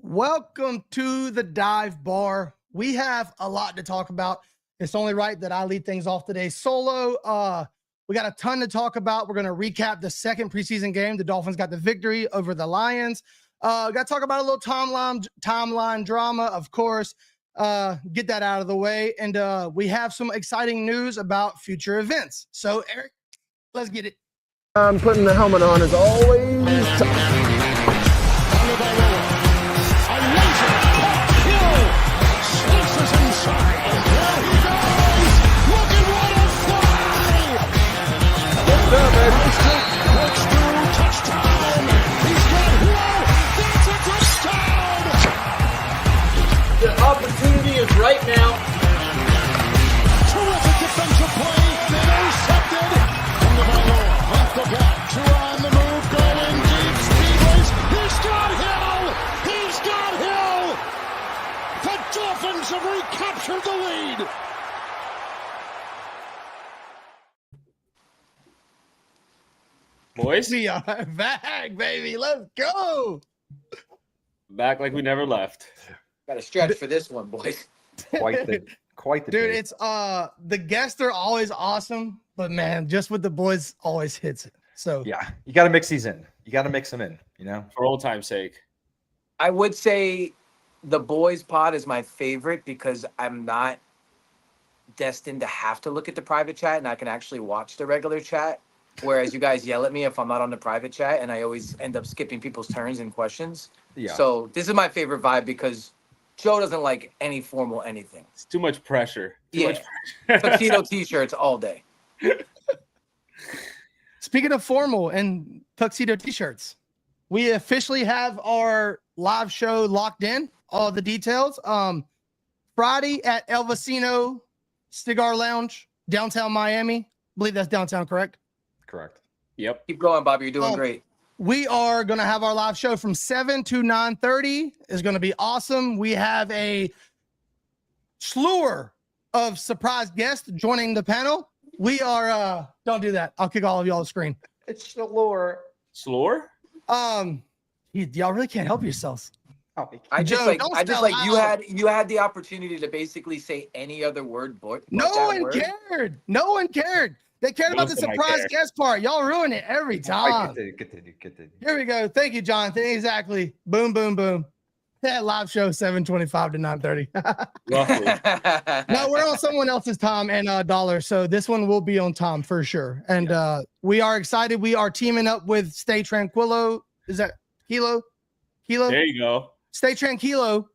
Welcome to the Dive Bar. We have a lot to talk about. It's only right that I lead things off today solo. We got a ton to talk about. We're going to recap the second preseason game. The Dolphins got the victory over the Lions. Got to talk about a little timeline drama, of course. Get that out of the way. And we have some exciting news about future events. So, Eric, let's get it. I'm putting the helmet on as always. The opportunity is right now. Terrific defensive play. Intercepted. Off the back. On the move. Going deep. Speed race. He's got Hill. He's got Hill. The Dolphins have recaptured the lead. Boys, We are back, baby. Let's go. back like we never left. Got to stretch for this one, boys. Quite the Dude, day. it's the guests are always awesome, but man, just with the boys always hits it. So Yeah, you got to mix these in. You got to mix them in. You know. For old time's sake. I would say the boys pod is my favorite because I'm not destined to have to look at the private chat and I can actually watch the regular chat. Whereas you guys yell at me if I'm not on the private chat and I always end up skipping people's turns and questions. Yeah. So this is my favorite vibe because Joe doesn't like any formal anything. It's too much pressure. Yeah. Tuxedo t-shirts all day. speaking of formal and tuxedo t-shirts, we officially have our live show locked in. All the details. Friday at El Vecino Cigar Lounge, downtown Miami. I believe that's downtown, correct? Correct. Yep. Keep going, Bobby. You're doing great. We are going to have our live show from 7 to 9:30. It's going to be awesome. We have a slew of surprise guests joining the panel. We are don't do that. I'll kick all of y'all off the screen. It's the lure. Slore? Y'all really can't help yourselves. I just Joe, don't spell you had the opportunity to basically say any other word but No that one word. cared. No one cared. They cared about the Most of them surprise care. guest part. Y'all ruin it every time. Continue. Here we go. Thank you, Jonathan. Exactly. Boom, boom, boom. That live show 7:25 to 9:30. Roughly. No, we're on someone else's time and dollar. So this one will be on time for sure. And we are excited. We are teaming up with Stay Tranquilo. Is that Kilo? There you go. Stay Tranquilo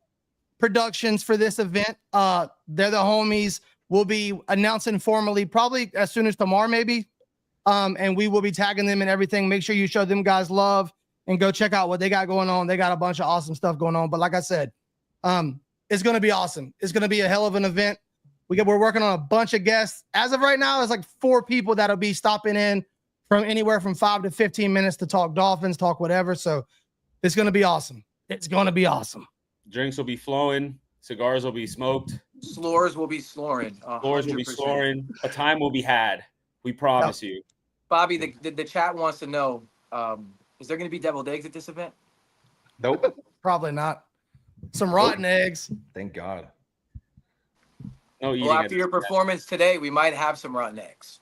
Productions for this event. They're the homies. We'll be announcing formally probably as soon as tomorrow, maybe. And we will be tagging them and everything. Make sure you show them guys love and go check out what they got going on. They got a bunch of awesome stuff going on. But like I said, it's going to be awesome. It's going to be a hell of an event. We're working on a bunch of guests. As of right now, it's like 4 people that'll be stopping in from anywhere from 5 to 15 minutes to talk Dolphins, talk whatever. So it's going to be awesome. It's going to be awesome. Drinks will be flowing. Cigars will be smoked. Slores will be sloring. Floors will be 100%. soaring. A time will be had. We promise you. Bobby, the chat wants to know, is there going to be deviled eggs at this event? Nope. Probably not. Some rotten eggs. Thank God. No eating. Well, at after this your event. performance today, we might have some rotten eggs.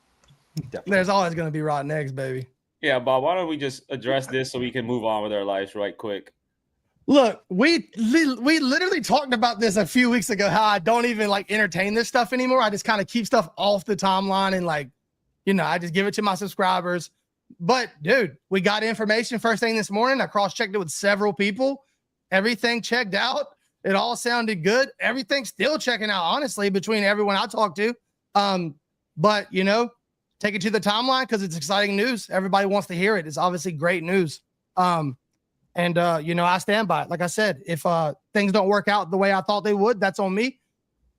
Definitely. There's always going to be rotten eggs, baby. Yeah, Bob, why don't we just address this so we can move on with our lives right quick? Look, we literally talked about this a few weeks ago, how I don't even like entertain this stuff anymore. I just kind of keep stuff off the timeline and I just give it to my subscribers. But dude, we got information first thing this morning. I cross-checked it with several people. Everything checked out. It all sounded good. Everything's still checking out, honestly, between everyone I talked to. But take it to the timeline because it's exciting news. Everybody wants to hear it. It's obviously great news. And I stand by it. Like I said, if things don't work out the way I thought they would, that's on me.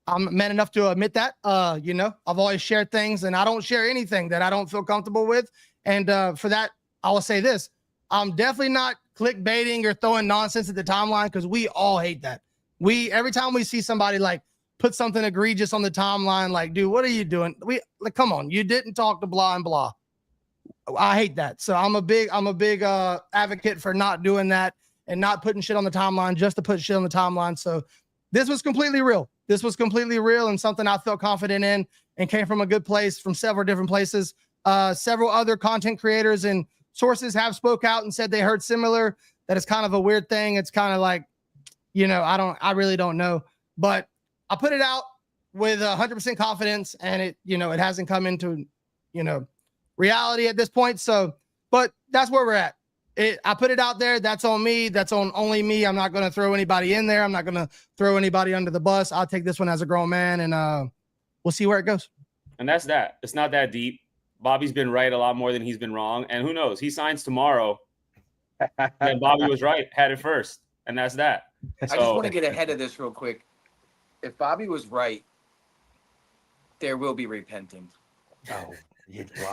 I'm man enough to admit that. I've always shared things and I don't share anything that I don't feel comfortable with. And for that, I will say this. I'm definitely not clickbaiting or throwing nonsense at the timeline because we all hate that. Every time we see somebody like put something egregious on the timeline, like, dude, what are you doing? Come on, you didn't talk to blah and blah. I hate that. So I'm a big advocate for not doing that. and not putting shit on the timeline just to put shit on the timeline. So this was completely real. This was completely real and something I felt confident in and came from a good place from several different places. Several other content creators and sources have spoke out and said they heard similar. That is kind of a weird thing. It's kind of like, I really don't know, but I put it out with 100% confidence, and it hasn't come into, reality at this point. So, but that's where we're at. I put it out there. That's on me. That's on only me. I'm not going to throw anybody in there. I'm not going to throw anybody under the bus. I'll take this one as a grown man, and we'll see where it goes. And that's that. It's not that deep. Bobby's been right a lot more than he's been wrong. And who knows? He signs tomorrow. And Bobby was right, had it first. And that's that. I just want to get ahead of this real quick. If Bobby was right, there will be repenting. Oh,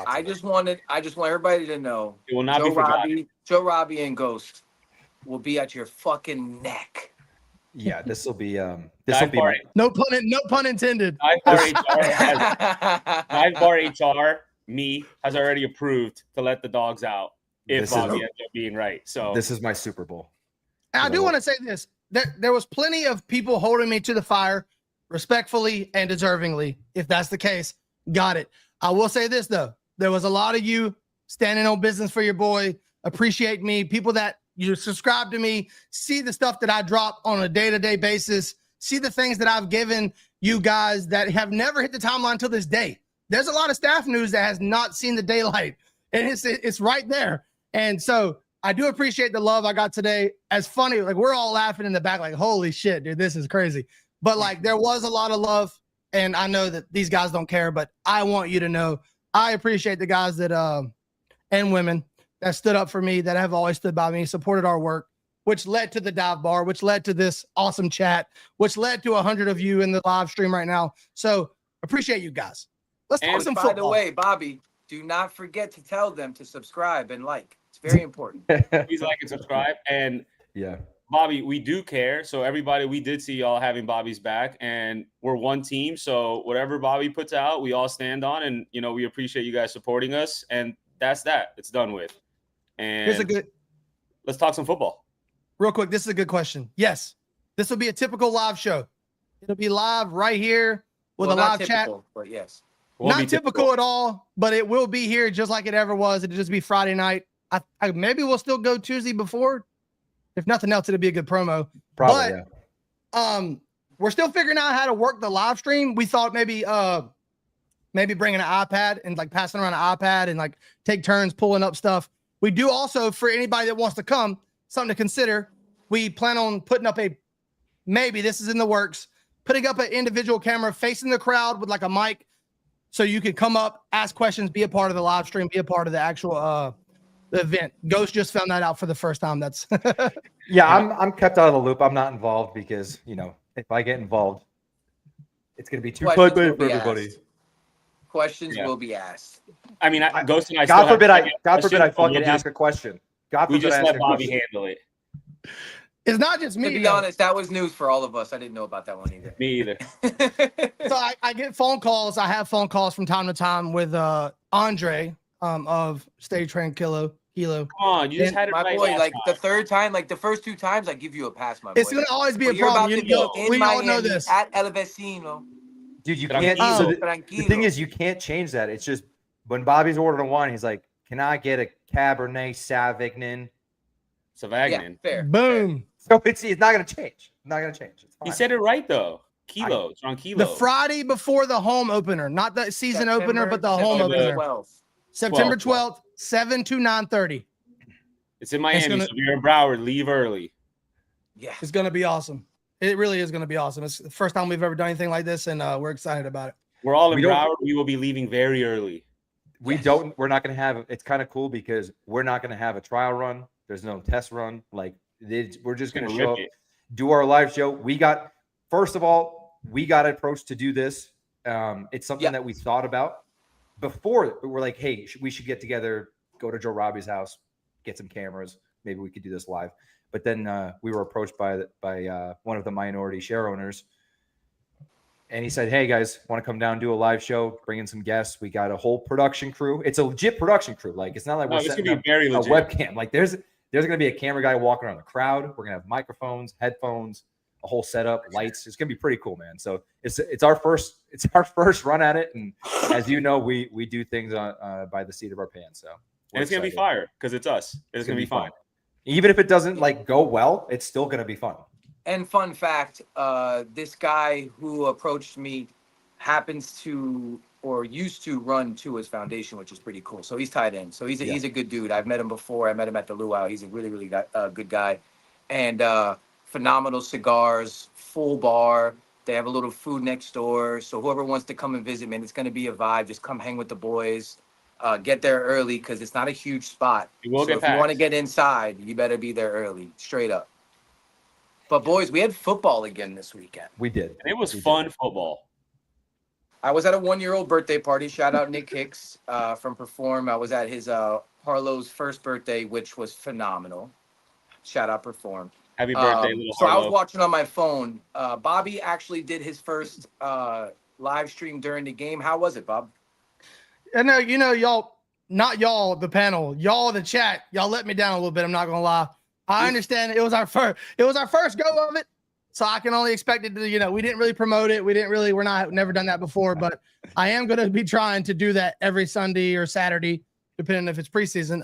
I just want everybody to know It will not be forgotten. Joe Robbie and Ghost will be at your fucking neck. Yeah, this will be No pun intended. Dive Bar HR, me, has already approved to let the dogs out if Bobby ends up being right. So this is my Super Bowl. And I do want to say this. There was plenty of people holding me to the fire, respectfully and deservingly. If that's the case, got it. I will say this, though. There was a lot of you standing on business for your boy, appreciate me, people that you subscribe to me, see the stuff that I drop on a day-to-day basis, see the things that I've given you guys that have never hit the timeline till this day. There's a lot of staff news that has not seen the daylight, and it's right there. And so I do appreciate the love I got today. As funny, like we're all laughing in the back, like, holy shit, dude, this is crazy. But like there was a lot of love, and I know that these guys don't care, but I want you to know I appreciate the guys that and women that stood up for me, that have always stood by me, supported our work, which led to the dive bar, which led to this awesome chat, which led to 100 of you in the live stream right now. So appreciate you guys. Let's talk some football. By the way, Bobby, do not forget to tell them to subscribe and like. It's very important. please like and subscribe. And Yeah. Bobby, we do care. So everybody, we did see y'all having Bobby's back, and we're one team. So whatever Bobby puts out, we all stand on, and we appreciate you guys supporting us. And that's that. It's done with. And let's talk some football. Real quick, this is a good question. Yes, this will be a typical live show. It'll be live right here with a live chat. But yes. Not typical at all, but it will be here just like it ever was. It'll just be Friday night. I maybe we'll still go Tuesday before. If nothing else, it'll be a good promo. Probably, but, we're still figuring out how to work the live stream. We thought maybe bringing an iPad and like passing around an iPad and like take turns pulling up stuff. We do also, for anybody that wants to come, something to consider. We plan on putting up maybe this is in the works, putting up an individual camera facing the crowd with like a mic, so you can come up, ask questions, be a part of the live stream, be a part of the actual the event. Ghost just found that out for the first time. That's yeah. I'm kept out of the loop. I'm not involved because if I get involved, it's gonna be too fun for everybody. Questions will be asked. I mean, Ghost and I. God forbid I fucking ask a question. God forbid we just I let ask Bobby question. handle it. It's not just me. To be honest, that was news for all of us. I didn't know about that one either. Me either. So I get phone calls. I have phone calls from time to time with Andre of Stay Tranquilo. Come on, you just had it my right. Boy, like time. the third time, like the first two times, I give you a pass, my boy. It's gonna always be a You're problem. about to be in We all Miami know this. at El Vecino. Dude, you Tranquilo. can't. So the Tranquilo. thing is, you can't change that. It's just when Bobby's ordering wine, he's like, "Can I get a Cabernet Sauvignon?" Savagnin. Yeah, fair. Boom. So it's not gonna change. Not gonna change. It's fine. He said it right though. Kilo. It's on Kilo. The Friday before the home opener, not the season opener, but the home opener. 12th. September 12th, 7 to 9:30. It's in Miami, so if you're in Broward, leave early. Yeah. It's gonna be awesome. It really is gonna be awesome. It's the first time we've ever done anything like this, and we're excited about it. We're all in Broward. We will be leaving very early. We're not going to have, it's kind of cool because we're not going to have a trial run. There's no test run. Like we're just going to show up, do our live show. First of all, we got approached to do this. It's something that we thought about before. We're like, hey, we should get together, go to Joe Robbie's house, get some cameras. Maybe we could do this live. But then we were approached by one of the minority share owners. And he said, hey, guys, want to come down and do a live show, bring in some guests. We got a whole production crew. It's a legit production crew. Like, it's not like we're setting up a webcam. Like, There's going to be a camera guy walking around the crowd. We're going to have microphones, headphones, a whole setup, lights. It's going to be pretty cool, man. So it's our first run at it, and as you know, we do things by the seat of our pants. So and it's going to be fire because it's us. It's going to be fun. Even if it doesn't like go well, it's still going to be fun. And fun fact, this guy who approached me happens to or used to run to his foundation, which is pretty cool. So he's tied in. So he's a good dude. I've met him before. I met him at the luau. He's a really, really good guy. And phenomenal cigars, full bar. They have a little food next door. So whoever wants to come and visit, man, it's going to be a vibe. Just come hang with the boys. Get there early because it's not a huge spot. You will so if you want to get inside, you better be there early, straight up. But boys, we had football again this weekend. We did. And it was fun football. I was at a 1-year-old birthday party. Shout out Nick Hicks from Perform. I was at his Harlow's first birthday, which was phenomenal. Shout out Perform. Happy birthday, little So Harlow. I was watching on my phone. Bobby actually did his first live stream during the game. How was it, Bob? And y'all, not y'all, the panel, y'all, the chat, y'all let me down a little bit. I'm not gonna lie. I understand it was our first go of it. So I can only expect it to, we didn't really promote it. Never done that before, but I am going to be trying to do that every Sunday or Saturday, depending if it's preseason.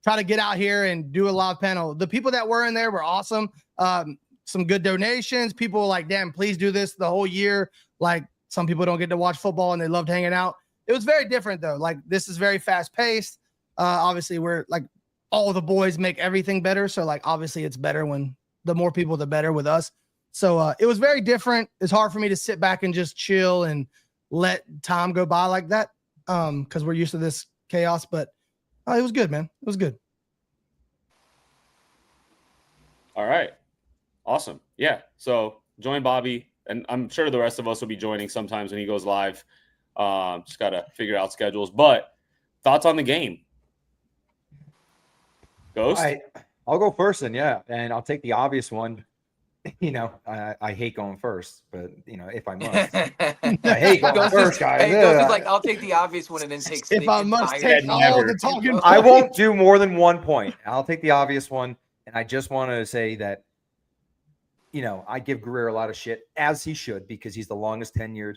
Try to get out here and do a live panel. The people that were in there were awesome. Some good donations. People were like, damn, please do this the whole year. Like some people don't get to watch football and they loved hanging out. It was very different though. Like this is very fast paced. Obviously we're like all the boys make everything better. So like, obviously it's better when the more people, the better with us. So it was very different. It's hard for me to sit back and just chill and let time go by like that. Cause we're used to this chaos, but it was good, man. It was good. All right. Awesome. Yeah. So join Bobby, and I'm sure the rest of us will be joining sometimes when he goes live. Just got to figure out schedules. But thoughts on the game? Ghost? I'll go first, and I'll take the obvious one. I hate going first, but if I must, I hate going first, guys. Ghost is like, I'll take the obvious one and then take. If I must take all the talking, I won't do more than 1 point. I'll take the obvious one, and I just want to say that, I give Greer a lot of shit, as he should, because he's the longest tenured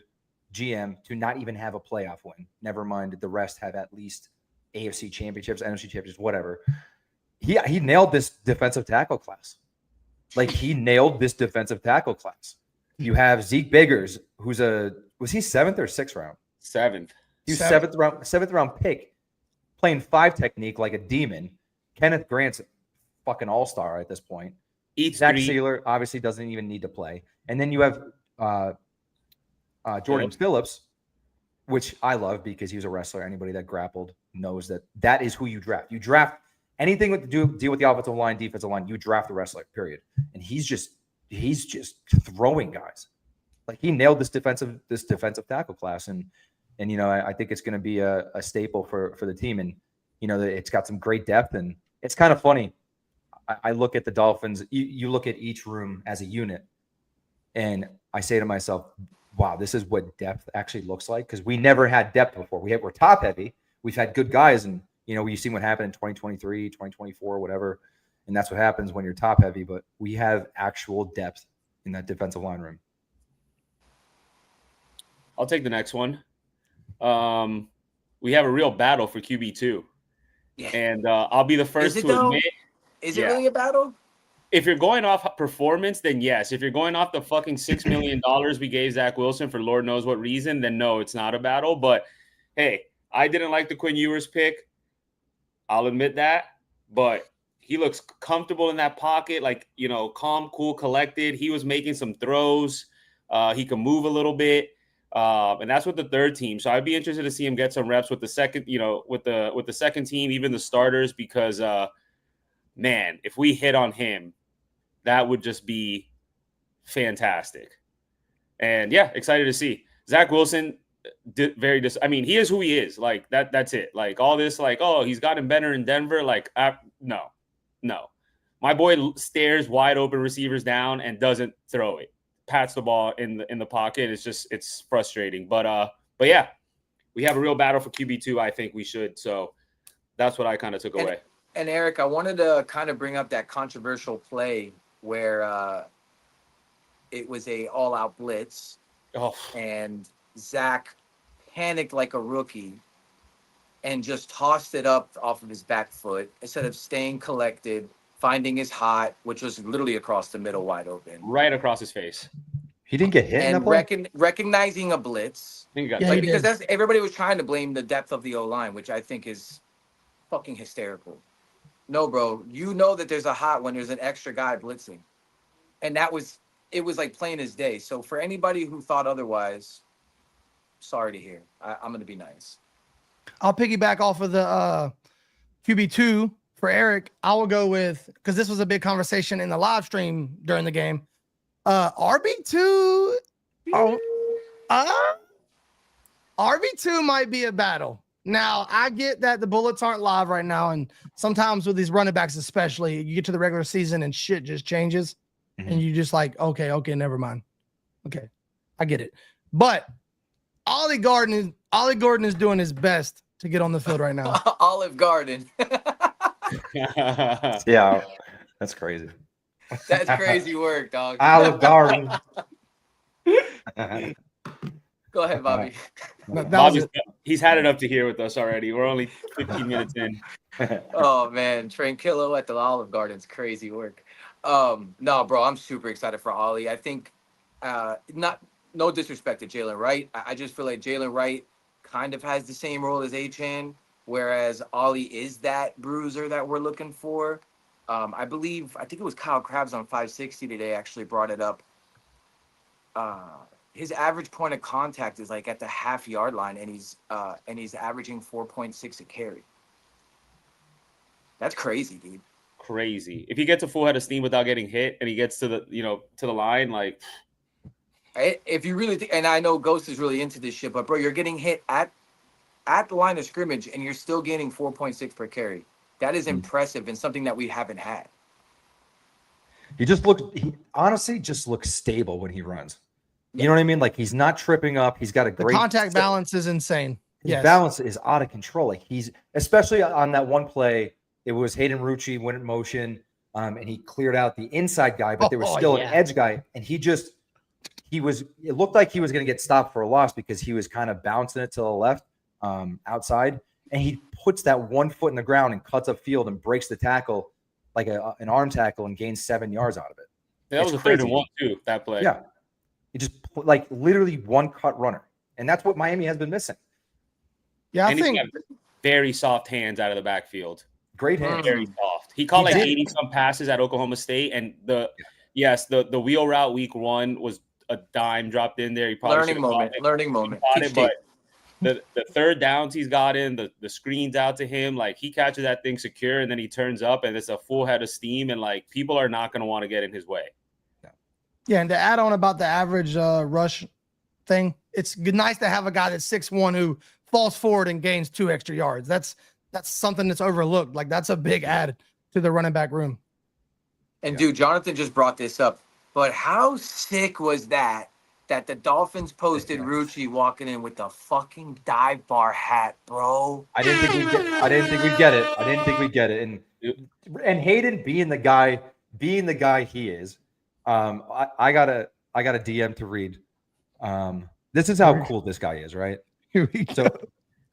GM to not even have a playoff win. Never mind the rest have at least AFC championships, NFC championships, whatever. He nailed this defensive tackle class. Like he nailed this defensive tackle class. You have Zeke Biggers, was he 7th or 6th round? 7th. He was 7th round pick, playing 5 technique like a demon. Kenneth Grant's fucking all-star at this point. Zach Sealer obviously doesn't even need to play. And then you have Jordan Phillips, which I love because he was a wrestler. Anybody that grappled knows that is who you draft. You draft anything with deal with the offensive line, defensive line, you draft a wrestler, period. And he's just throwing guys. Like he nailed this defensive tackle class. And I think it's going to be a staple for the team. And, it's got some great depth. And it's kind of funny. I look at the Dolphins, you look at each room as a unit. And I say to myself, wow, this is what depth actually looks like. Because we never had depth before. We're top heavy. We've had good guys. And, we've seen what happened in 2023, 2024, whatever. And that's what happens when you're top heavy. But we have actual depth in that defensive line room. I'll take the next one. We have a real battle for QB2. Yeah. And I'll be the first to admit. Is it really a battle? If you're going off performance, then yes. If you're going off the fucking $6 million we gave Zach Wilson for Lord knows what reason, then no, it's not a battle. But hey, I didn't like the Quinn Ewers pick. I'll admit that. But he looks comfortable in that pocket, like, calm, cool, collected. He was making some throws. He can move a little bit. And that's with the third team. So I'd be interested to see him get some reps with the second, with the second team, even the starters, because man, if we hit on him, that would just be fantastic. And yeah, excited to see. Zach Wilson, he is who he is. Like that's it. Like all this, like, oh, he's gotten better in Denver. Like, no. My boy stares wide open receivers down and doesn't throw it. Pats the ball in the pocket. It's frustrating. But yeah, we have a real battle for QB2. I think we should. So that's what I kind of took away. And Eric, I wanted to kind of bring up that controversial play where it was a all-out blitz, and Zach panicked like a rookie and just tossed it up off of his back foot instead of staying collected, finding his hot, which was literally across the middle, wide open, right across his face. He didn't get hit in that and play? recognizing a blitz. I think he got Yeah, Like, he because did. that's everybody was trying to blame the depth of the O-line, which I think is fucking hysterical. No, bro, you know that there's a hot when there's an extra guy blitzing, and it was like plain as day. So for anybody who thought otherwise, sorry to hear. I'm gonna be nice. I'll piggyback off of the QB2 for Eric. I will go with, because this was a big conversation in the live stream during the game. RB2. RB2 might be a battle. Now, I get that the bullets aren't live right now, and sometimes with these running backs, especially, you get to the regular season and shit just changes, and you just like, okay, never mind. Okay, I get it. But Ollie Gordon is doing his best to get on the field right now. Olive Garden. Yeah, that's crazy. That's crazy work, dog. Olive Garden. Go ahead, Bobby. He's had it up to here with us already. We're only 15 minutes in. Oh man, Tranquillo at the Olive Garden's crazy work. No, bro, I'm super excited for Ollie. I think no disrespect to Jalen Wright. I just feel like Jalen Wright kind of has the same role as Achane, whereas Ollie is that bruiser that we're looking for. I think it was Kyle Krabs on 560 today actually brought it up. His average point of contact is like at the half-yard line, and he's averaging 4.6 a carry. That's crazy, dude. Crazy. If he gets a full head of steam without getting hit, and he gets to the line, like, if you really think, and I know Ghost is really into this shit, but bro, you're getting hit at the line of scrimmage, and you're still gaining 4.6 per carry. That is impressive and something that we haven't had. He honestly just looks stable when he runs. You know what I mean? Like, he's not tripping up. He's got a great Contact balance is insane. His balance is out of control. Like, he's, especially on that one play, it was Hayden Rucci went in motion, and he cleared out the inside guy, but there was still an edge guy, and it looked like he was going to get stopped for a loss because he was kind of bouncing it to the left, outside, and he puts that 1 foot in the ground and cuts up field and breaks the tackle like an arm tackle and gains 7 yards out of it. That was a 3rd and 1 too, that play. Yeah. He just like literally one cut runner. And that's what Miami has been missing. Yeah, I think very soft hands out of the backfield. Great hands. Very soft. He caught 80 some passes at Oklahoma State, and the wheel route week 1 was a dime dropped in there. He probably learning moment. But the third downs he's got in, the screens out to him, like, he catches that thing secure, and then he turns up, and it's a full head of steam, and like, people are not going to want to get in his way. Yeah, and to add on about the average rush thing, it's nice to have a guy that's 6'1" who falls forward and gains 2 extra yards. That's something that's overlooked. Like, that's a big add to the running back room. And dude, Jonathan just brought this up, but how sick was that the Dolphins posted Rucci walking in with the fucking dive bar hat, bro? I didn't think we'd get it. And Hayden being the guy he is. I got a DM to read. This is how cool this guy is, right?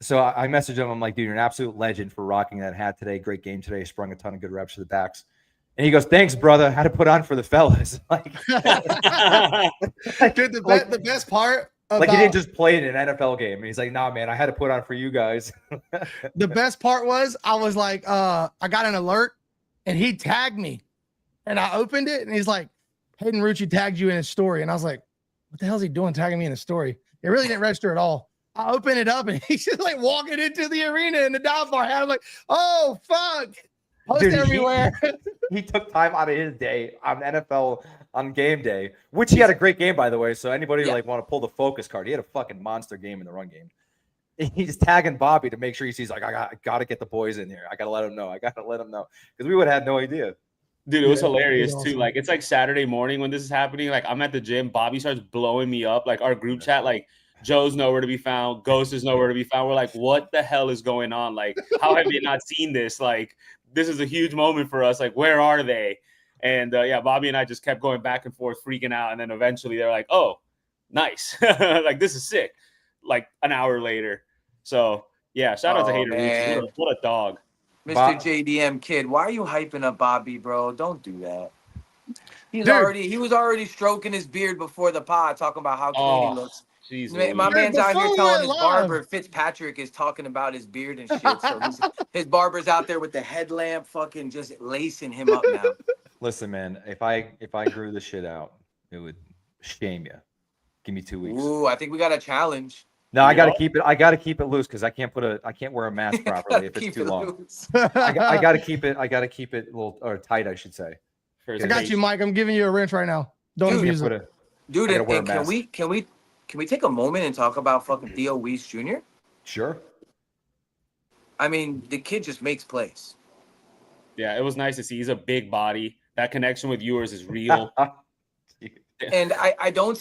So I messaged him. I'm like, dude, you're an absolute legend for rocking that hat today. Great game today. Sprung a ton of good reps to the backs. And he goes, thanks, brother. Had to put on for the fellas. Like, dude, the best part about, like, he didn't just play in an NFL game. And he's like, nah, man, I had to put on for you guys. The best part was I was like, I got an alert and he tagged me, and I opened it and he's like, Hayden Rucci tagged you in his story. And I was like, what the hell is he doing tagging me in his story? It really didn't register at all. I open it up and he's just like walking into the arena in the dive bar hat. I'm like, oh, fuck. Post everywhere. He took time out of his day on NFL on game day, which he had a great game, by the way. So anybody like want to pull the focus card, he had a fucking monster game in the run game. He's tagging Bobby to make sure he sees, like, I got to get the boys in here. I got to let them know. Because we would have had no idea. Dude, it was hilarious too. Like, it's like Saturday morning when this is happening. Like, I'm at the gym. Bobby starts blowing me up. Like, our group chat, like, Joe's nowhere to be found. Ghost is nowhere to be found. We're like, what the hell is going on? Like, how have they not seen this? Like, this is a huge moment for us. Like, where are they? And yeah, Bobby and I just kept going back and forth, freaking out. And then eventually they're like, oh, nice. Like, this is sick. Like an hour later. So yeah, shout out to Hater Reach. What a dog. Mr. JDM kid, why are you hyping up Bobby, bro? Don't do that. He was already stroking his beard before the pod, talking about how clean he looks. My man's out here telling his barber Fitzpatrick is talking about his beard and shit. So his barber's out there with the headlamp, fucking just lacing him up now. Listen, man, if I grew this shit out, it would shame you. Give me 2 weeks. Ooh, I think we got a challenge. No, I gotta keep it. I gotta keep it loose because I can't wear a mask properly if it's too long. I gotta keep it. I gotta keep it a little or tight, I should say. I got you, Mike. I'm giving you a wrench right now. Don't abuse it. Dude, and can we take a moment and talk about fucking Theo Weiss Jr.? Sure. I mean, the kid just makes plays. Yeah, it was nice to see. He's a big body. That connection with yours is real. And I don't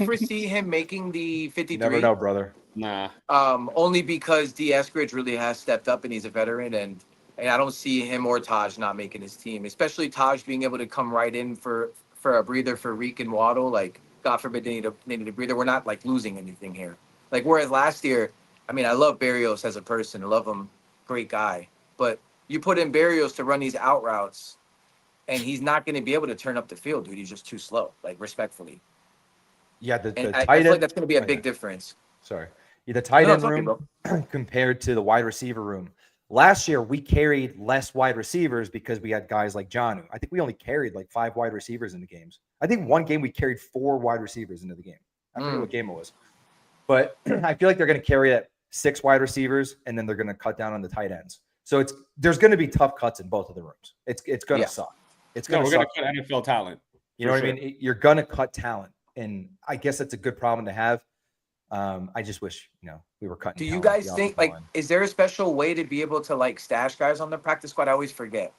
foresee him making the 53. You never know, brother. Nah. Only because D. Eskridge really has stepped up and he's a veteran, and I don't see him or Taj not making his team, especially Taj being able to come right in for a breather for Reek and Waddle. Like, God forbid they need a breather. We're not like losing anything here. Like, whereas last year, I mean, I love Berrios as a person. I love him. Great guy. But you put in Berrios to run these out routes, and he's not going to be able to turn up the field, dude. He's just too slow, like, respectfully. Yeah, the tight end. I feel like that's going to be a big difference. Sorry. Yeah, the tight end room compared to the wide receiver room. Last year, we carried less wide receivers because we had guys like Judon. I think we only carried like 5 wide receivers in the games. I think one game we carried 4 wide receivers into the game. I forget what game it was. But I feel like they're going to carry at 6 wide receivers, and then they're going to cut down on the tight ends. So there's going to be tough cuts in both of the rooms. It's going to suck. We're going to cut NFL talent. You know what I mean? You're going to cut talent, and I guess that's a good problem to have. I just wish, we were cutting. Do you guys think, like, is there a special way to be able to, like, stash guys on the practice squad? I always forget.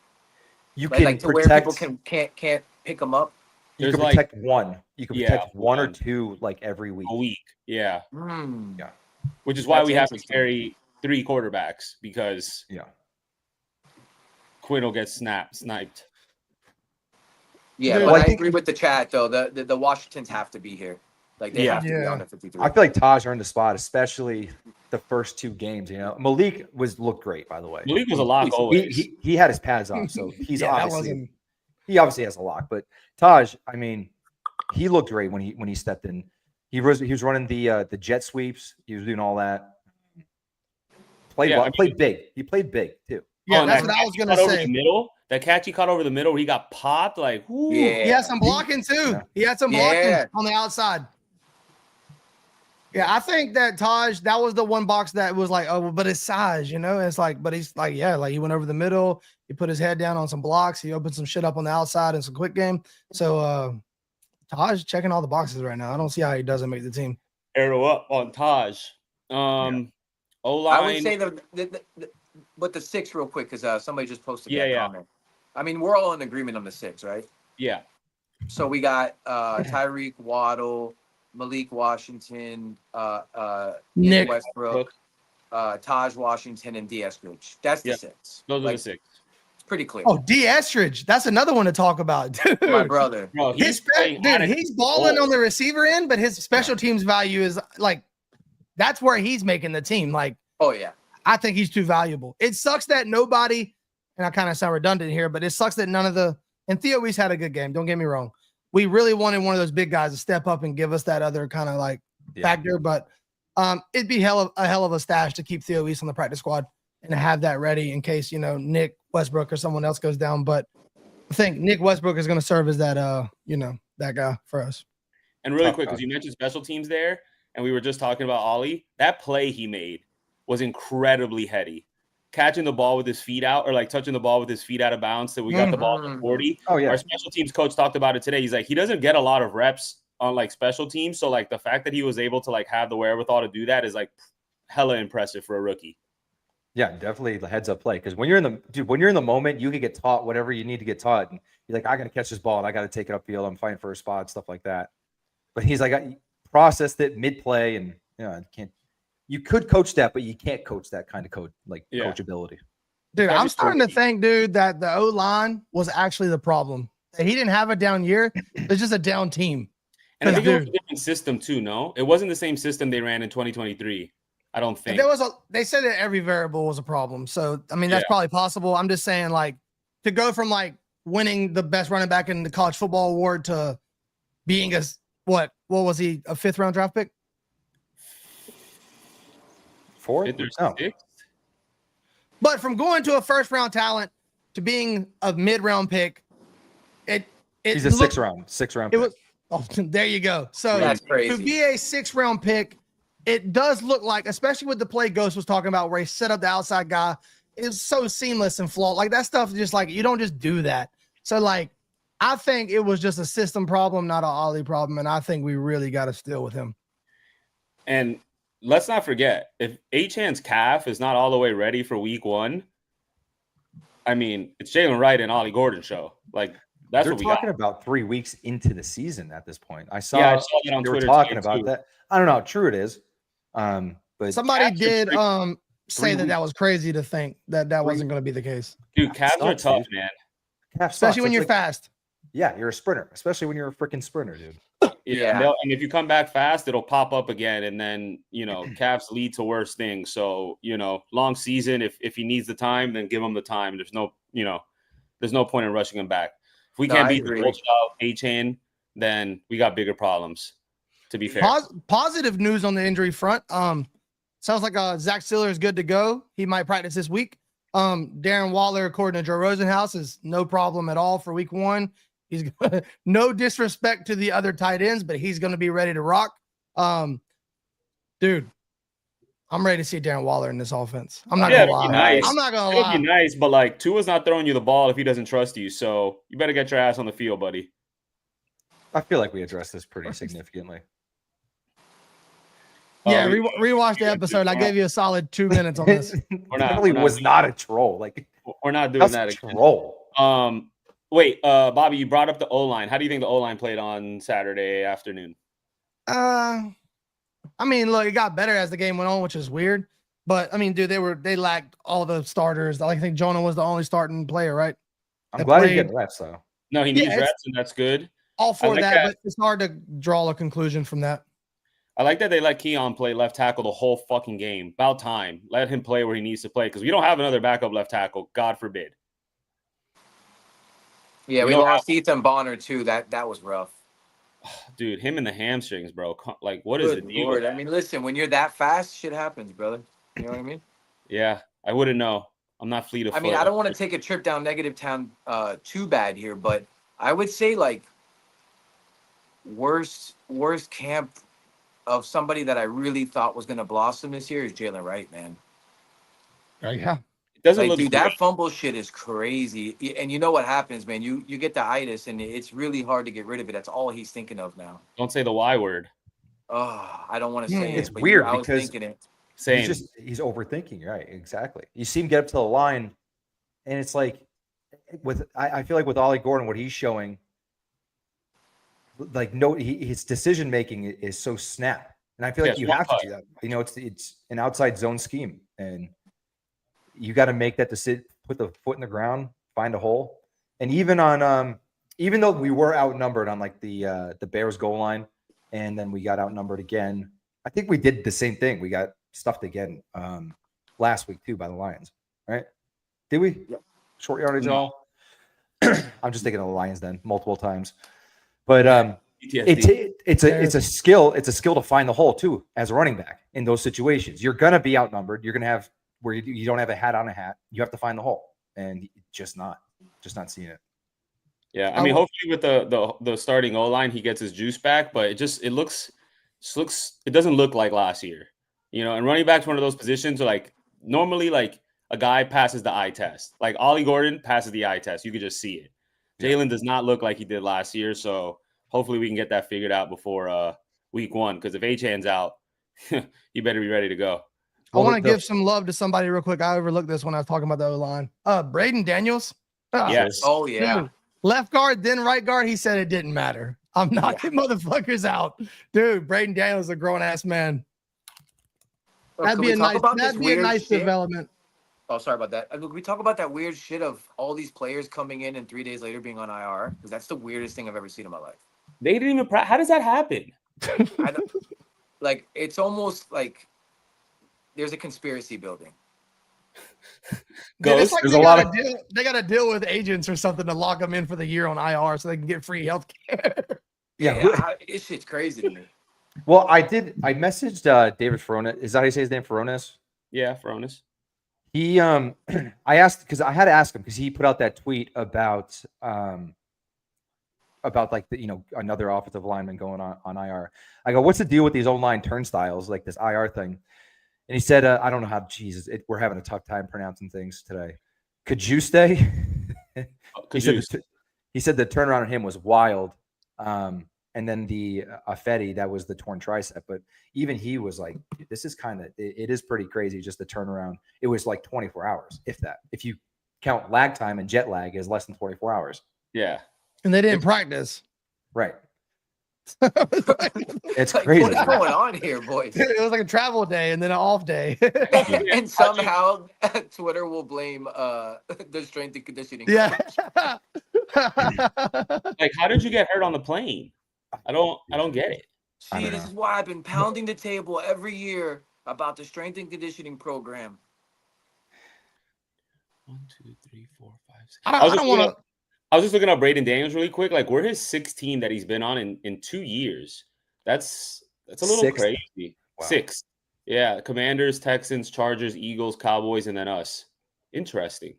You can like to protect, where people can't pick them up. You can protect one. You can protect one or two like every week. A week, yeah. Yeah. Which is why we have to carry 3 quarterbacks, because Quinn will get sniped. Yeah, but I agree with the chat though. The Washingtons have to be here. Like, they have to be on the 53. I feel like Taj earned the spot, especially the first 2 games. Malik looked great, by the way. Malik was a lock always. He had his pads off, so he's he obviously has a lock. But Taj, I mean, he looked great when he stepped in. He was running the jet sweeps. He was doing all that. Played big. He played big too. Yeah, that's what I was gonna say. That catch he caught over the middle where he got popped, like, whoo. Yeah. He had some blocking too. Yeah. He had some blocking on the outside. Yeah, I think that Taj, that was the one box that was like, oh, but his size, it's like, but he's like, he went over the middle. He put his head down on some blocks. He opened some shit up on the outside in some quick game. So Taj checking all the boxes right now. I don't see how he doesn't make the team. Arrow up on Taj. O-line. I would say but the 6 real quick, because somebody just posted that comment. I mean, we're all in agreement on the 6, right? Yeah. So we got Tyreek, Waddle, Malik Washington, Nick Westbrook, Taj Washington, and D. Eskridge. That's the 6. Those are the 6. It's pretty clear. Oh, D. Eskridge. That's another one to talk about, dude. My brother. Bro, he's balling on the receiver end, but his special teams value is like, that's where he's making the team. Like, oh yeah, I think he's too valuable. It sucks that nobody, and I kind of sound redundant here, but it sucks that and Theo Weiss had a good game. Don't get me wrong. We really wanted one of those big guys to step up and give us that other kind of like factor, but it'd be a hell of a stash to keep Theo Weiss on the practice squad and have that ready in case, Nick Westbrook or someone else goes down. But I think Nick Westbrook is going to serve as that, that guy for us. And really quick, because you mentioned special teams there, and we were just talking about Ollie, that play he made was incredibly heady. Catching the ball with his feet out, or like touching the ball with his feet out of bounds, so we got the ball at 40. Oh yeah. Our special teams coach talked about it today. He's like, he doesn't get a lot of reps on like special teams, so like the fact that he was able to like have the wherewithal to do that is like hella impressive for a rookie. Yeah, definitely the heads up play, because when you're in the moment, you can get taught whatever you need to get taught, and you're like, I got to catch this ball and I got to take it upfield. I'm fighting for a spot, stuff like that. But he's like, I processed it mid play, and I can't. You could coach that, but you can't coach that kind of coachability. Dude, I'm starting to think, dude, that the O-line was actually the problem. He didn't have a down year. It's just a down team. And I think it was a different system too, no? It wasn't the same system they ran in 2023. I don't think. They said that every variable was a problem. So, I mean, that's probably possible. I'm just saying, like, to go from, like, winning the best running back in the college football award to being what was he, a 5th-round draft pick? 4th or 6th? But from going to a 1st-round talent to being a mid-round pick, he's a 6th-round pick. There you go. So that's crazy. To be a 6th-round pick, it does look like, especially with the play Ghost was talking about, where he set up the outside guy, it's so seamless and flawed. Like, that stuff, just like, you don't just do that. So, like, I think it was just a system problem, not an Ollie problem, and I think we really got to steal with him. And let's not forget, if Achane's calf is not all the way ready for week 1, I mean, it's Jalen Wright and Ollie Gordon show. Like, that's They're what we got. talking about 3 weeks into the season at this point. I saw that on they Twitter. Were talking about that. I don't know how true it is. But somebody did say that was crazy to think that wasn't going to be the case. Dude, calves are tough, man. Especially when you're fast. Yeah, you're a sprinter, especially when you're a freaking sprinter, dude. Yeah. And if you come back fast, it'll pop up again. And then, calves lead to worse things. So, long season, if he needs the time, then give him the time. There's no point in rushing him back. If we can't beat the Achane, then we got bigger problems, to be fair. Positive news on the injury front. Sounds like Zach Siller is good to go. He might practice this week. Darren Waller, according to Joe Rosenhaus, is no problem at all for week 1. He's no disrespect to the other tight ends, but he's going to be ready to rock. Dude, I'm ready to see Darren Waller in this offense. I'm not going to lie. Nice. I'm not going to lie. It'll be nice, but like Tua's not throwing you the ball if he doesn't trust you. So you better get your ass on the field, buddy. I feel like we addressed this pretty significantly. Yeah, rewatch the episode. I gave you a solid 2 minutes on this. was not a troll. Like, we're not doing that again. Troll. Wait, Bobby, you brought up the O-line. How do you think the O-line played on Saturday afternoon? I mean, look, it got better as the game went on, which is weird. But I mean, dude, they lacked all the starters. I think Jonah was the only starting player, right? I'm glad he's getting reps, though. No, he needs reps, and that's good. All for that, but it's hard to draw a conclusion from that. I like that they let Keon play left tackle the whole fucking game. About time. Let him play where he needs to play, because we don't have another backup left tackle. God forbid. Yeah, we lost Ethan Bonner too. That was rough. Dude, him and the hamstrings, bro. Like, what is the deal? Lord. I mean, listen, when you're that fast, shit happens, brother. You know what I mean? Yeah, I wouldn't know. I'm not fleet of foot. I mean, I don't want to take a trip down negative town too bad here, but I would say like worst camp of somebody that I really thought was going to blossom this year is Jalen Wright, man. Yeah. It doesn't look good. That fumble shit is crazy. And you know what happens, man? You get the itis, and it's really hard to get rid of it. That's all he's thinking of now. Don't say the Y word. Oh, I don't want to say it. It's weird I was because thinking it. Same. He's overthinking, right? Exactly. You see him get up to the line, and it's like I feel like with Ollie Gordon, what he's showing, like his decision making is so snap, and I feel like you have to do that. It's an outside zone scheme, and you got to make that decision, put the foot in the ground, find a hole, and even though we were outnumbered on like the Bears goal line, and then we got outnumbered again. I think we did the same thing. We got stuffed again last week too by the Lions, right? Did we? Yeah. Short yardage all. I'm just thinking of the Lions then multiple times, but it's a skill. It's a skill to find the hole too as a running back in those situations. You're gonna be outnumbered. You're gonna have where you don't have a hat on a hat. You have to find the hole, and just not seeing it. Yeah, I mean, hopefully with the starting O-line, he gets his juice back, but it doesn't look like last year, and running back's one of those positions where, like, normally, like, a guy passes the eye test. Like, Ollie Gordon passes the eye test. You could just see it. Jalen does not look like he did last year, so hopefully we can get that figured out before week 1, because if Achane's out, you better be ready to go. I want to give some love to somebody real quick. I overlooked this when I was talking about the O-line. Braden Daniels. Yes. Oh, yeah. Dude, left guard, then right guard. He said it didn't matter. I'm knocking motherfuckers out. Dude, Braden Daniels is a grown-ass man. That'd Can be we a talk nice. about this That'd be a weird nice shit? development. Oh, sorry about that. Can we talk about that weird shit of all these players coming in and 3 days later being on IR? Because that's the weirdest thing I've ever seen in my life. They didn't even. How does that happen? I don't, like, it's almost like there's a conspiracy building. Dude, it's Ghost. like There's they a lot gotta deal. They got to deal with agents or something to lock them in for the year on IR so they can get free health care. This shit's crazy to me. Well, I messaged David Ferona. Is that how you say his name? Feronis? Yeah, Fronis. He I asked because I had to ask him because he put out that tweet about like another offensive lineman going on IR. I go, what's the deal with these O-line turnstiles, like this IR thing? And he said, I don't know how. Jesus, we're having a tough time pronouncing things today. Could you stay? He said the turnaround on him was wild. And then the Affetti, that was the torn tricep. But even he was like, this is it is pretty crazy, just the turnaround. It was like 24 hours, if that. If you count lag time and jet lag as less than 24 hours. Yeah. And they didn't practice. Right. It's It's crazy. What is going on here, boys? It was like a travel day and then an off day. And somehow Twitter will blame the strength and conditioning. Yeah. Like, how did you get hurt on the plane? I don't get it. See, this is why I've been pounding the table every year about the strength and conditioning program. 1, 2, 3, 4, 5, 6. I don't want to. I was just looking up Braden Daniels really quick. Like, we're his 6th team that he's been on in 2 years. That's a little Sixth? crazy. Wow. 6. Yeah, Commanders, Texans, Chargers, Eagles, Cowboys, and then us. Interesting.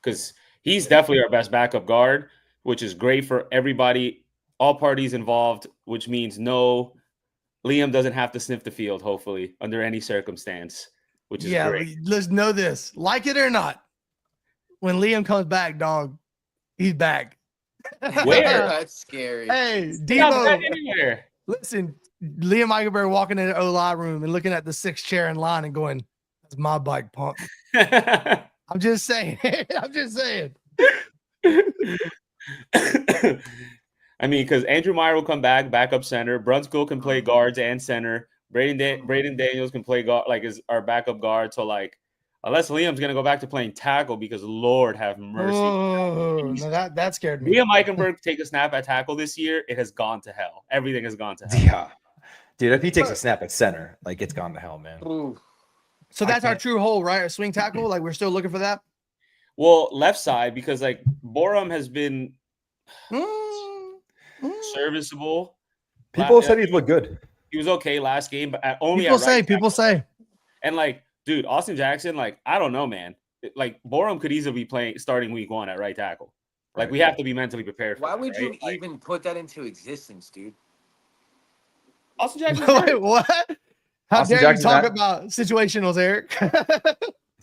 Because he's definitely our best backup guard, which is great for everybody, all parties involved, which means Liam doesn't have to sniff the field, hopefully, under any circumstance, which is great. Let's know this. Like it or not, when Liam comes back, dog, he's back. Where? That's scary. Hey, He's not back Debo, anywhere. listen, Liam Eichenberg walking in the O-line room and looking at the 6th chair in line and going, that's my bike, punk. I'm just saying. I'm just saying. I mean, because Andrew Meyer will come back, backup center. Brunskill can play guards and center. Braden Daniels can play guard, like, is our backup guard. So, like, unless Liam's gonna go back to playing tackle, because Lord have mercy. Oh, no, that scared me. Liam Eichenberg take a snap at tackle this year, it has gone to hell. Everything has gone to hell. Yeah. Dude, if he takes a snap at center, like, it's gone to hell, man. Ooh. So that's our true hole, right? A swing tackle. Like, we're still looking for that. Well, left side, because like Borum has been serviceable. People said he'd look good. He was okay last game, but only People say. And like, dude, Austin Jackson, like, I don't know, man. Like, Borum could easily be starting week 1 at right tackle. Like, Right. we have to be mentally prepared for Why that, would right? you even put that into existence, dude? Austin Jackson? Wait, what? How Austin dare you Jackson, talk that- about situationals, Eric?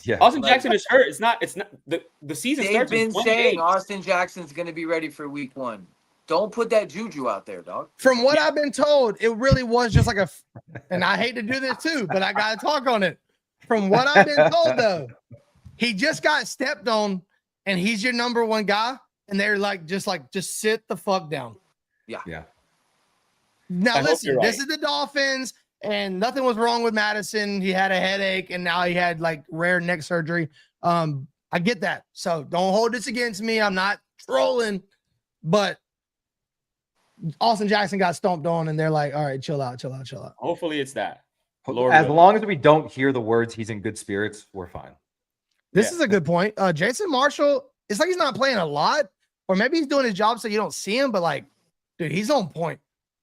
Yeah. Austin Jackson is hurt. It's not the season They've starts in been 20 saying days. Austin Jackson's going to be ready for week 1. Don't put that juju out there, dog. From what I've been told, it really was just like and I hate to do this too, but I got to talk on it. From what I've been told, though, he just got stepped on and he's your number 1 guy. And they're just sit the fuck down. Yeah. Now, I hope listen, you're this right. is the Dolphins and nothing was wrong with Madison. He had a headache and now he had like rare neck surgery. I get that. So don't hold this against me. I'm not trolling, but Austin Jackson got stomped on and they're like, all right, chill out. Hopefully it's that. Lord As willing. long as we don't hear the words he's in good spirits, we're fine. This is a good point. Jason Marshall, it's like he's not playing a lot, or maybe he's doing his job so you don't see him, but like, dude, he's on point.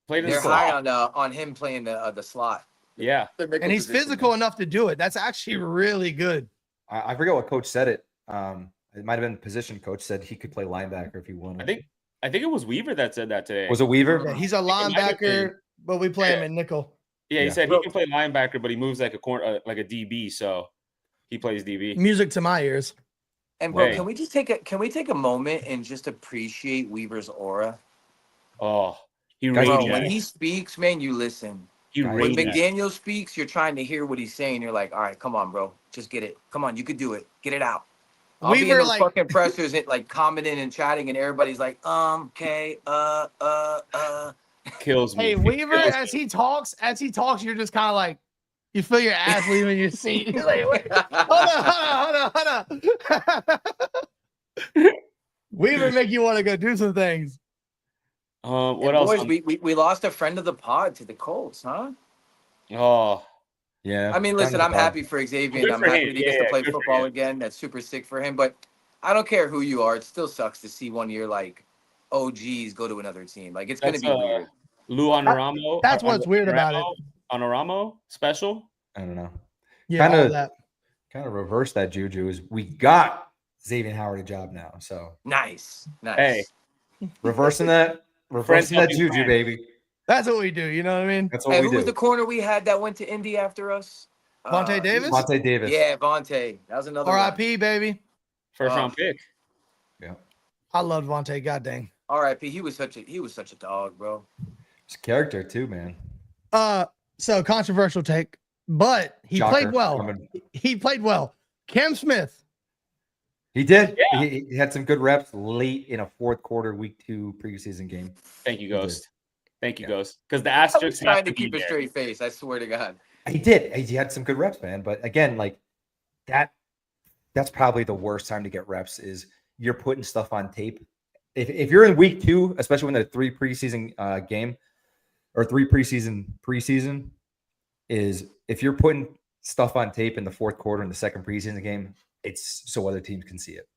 Played in They're the high slot. on him playing the slot. Yeah. And he's physical enough to do it. That's actually really good. I forget what coach said it. It might have been position coach said he could play linebacker if he wanted. I think it was Weaver that said that today. Was it Weaver? Yeah, he's a it might have been. linebacker, but we play him in nickel. Yeah, he Yeah. said he can play linebacker, but he moves like a corner, like a DB, so he plays DB. Music to my ears. And bro, Hey. can we take a moment and just appreciate Weaver's aura? Oh, he Guys, Bro, raged. when he speaks, man, you listen. He When When raged. McDaniel speaks, you're trying to hear what he's saying. You're like, all right, come on, bro. Just get it. Come on, you could do it. Get it out. I'll be in Weaver, those like- fucking pressers and like commenting and chatting, and everybody's like, okay, Kills me. Hey, Weaver, as he talks, you're just kind of like, You feel your ass leaving your seat. You're like, wait, hold on. Weaver make you want to go do some things. What And else? boys, we lost a friend of the pod to the Colts, huh? Oh, Yeah. I mean, listen, I'm happy for Xavier. Good I'm for happy him. that he gets Yeah, to play good for football him. again. That's super sick for him. But I don't care who you are. It still sucks to see one of your like OGs go to another team. Like it's that's gonna be weird. Lou Honoramo. That's what's weird about it. Honoramo special. I don't know. Yeah, all that. Kind of reverse that juju is we got Xavier Howard a job now. So Nice. Hey. reversing that juju, baby. That's what we do. You know what I mean? That's what Hey, we who do. was the corner we had that went to Indy after us? Vontae Davis? Vontae Davis. Yeah, Vontae. That was another one. R.I.P. baby. First round pick. Yeah. I love Vontae. God dang. R.I.P. He was such a dog, bro. It's character too, man. So controversial take, but he Shocker. played well. He played well. Cam Smith. He did. Yeah. He had some good reps late in a fourth quarter, week 2 preseason game. Thank you, Ghost. Thank you, Yeah. Ghost. Because the I was asterisks have trying to to keep be a there. straight face. I swear to God. He did. He had some good reps, man. But again, like that's probably the worst time to get reps is you're putting stuff on tape. If you're in week 2, especially when the 3 preseason game or 3 preseason is if you're putting stuff on tape in the fourth quarter in the second preseason game, it's so other teams can see it.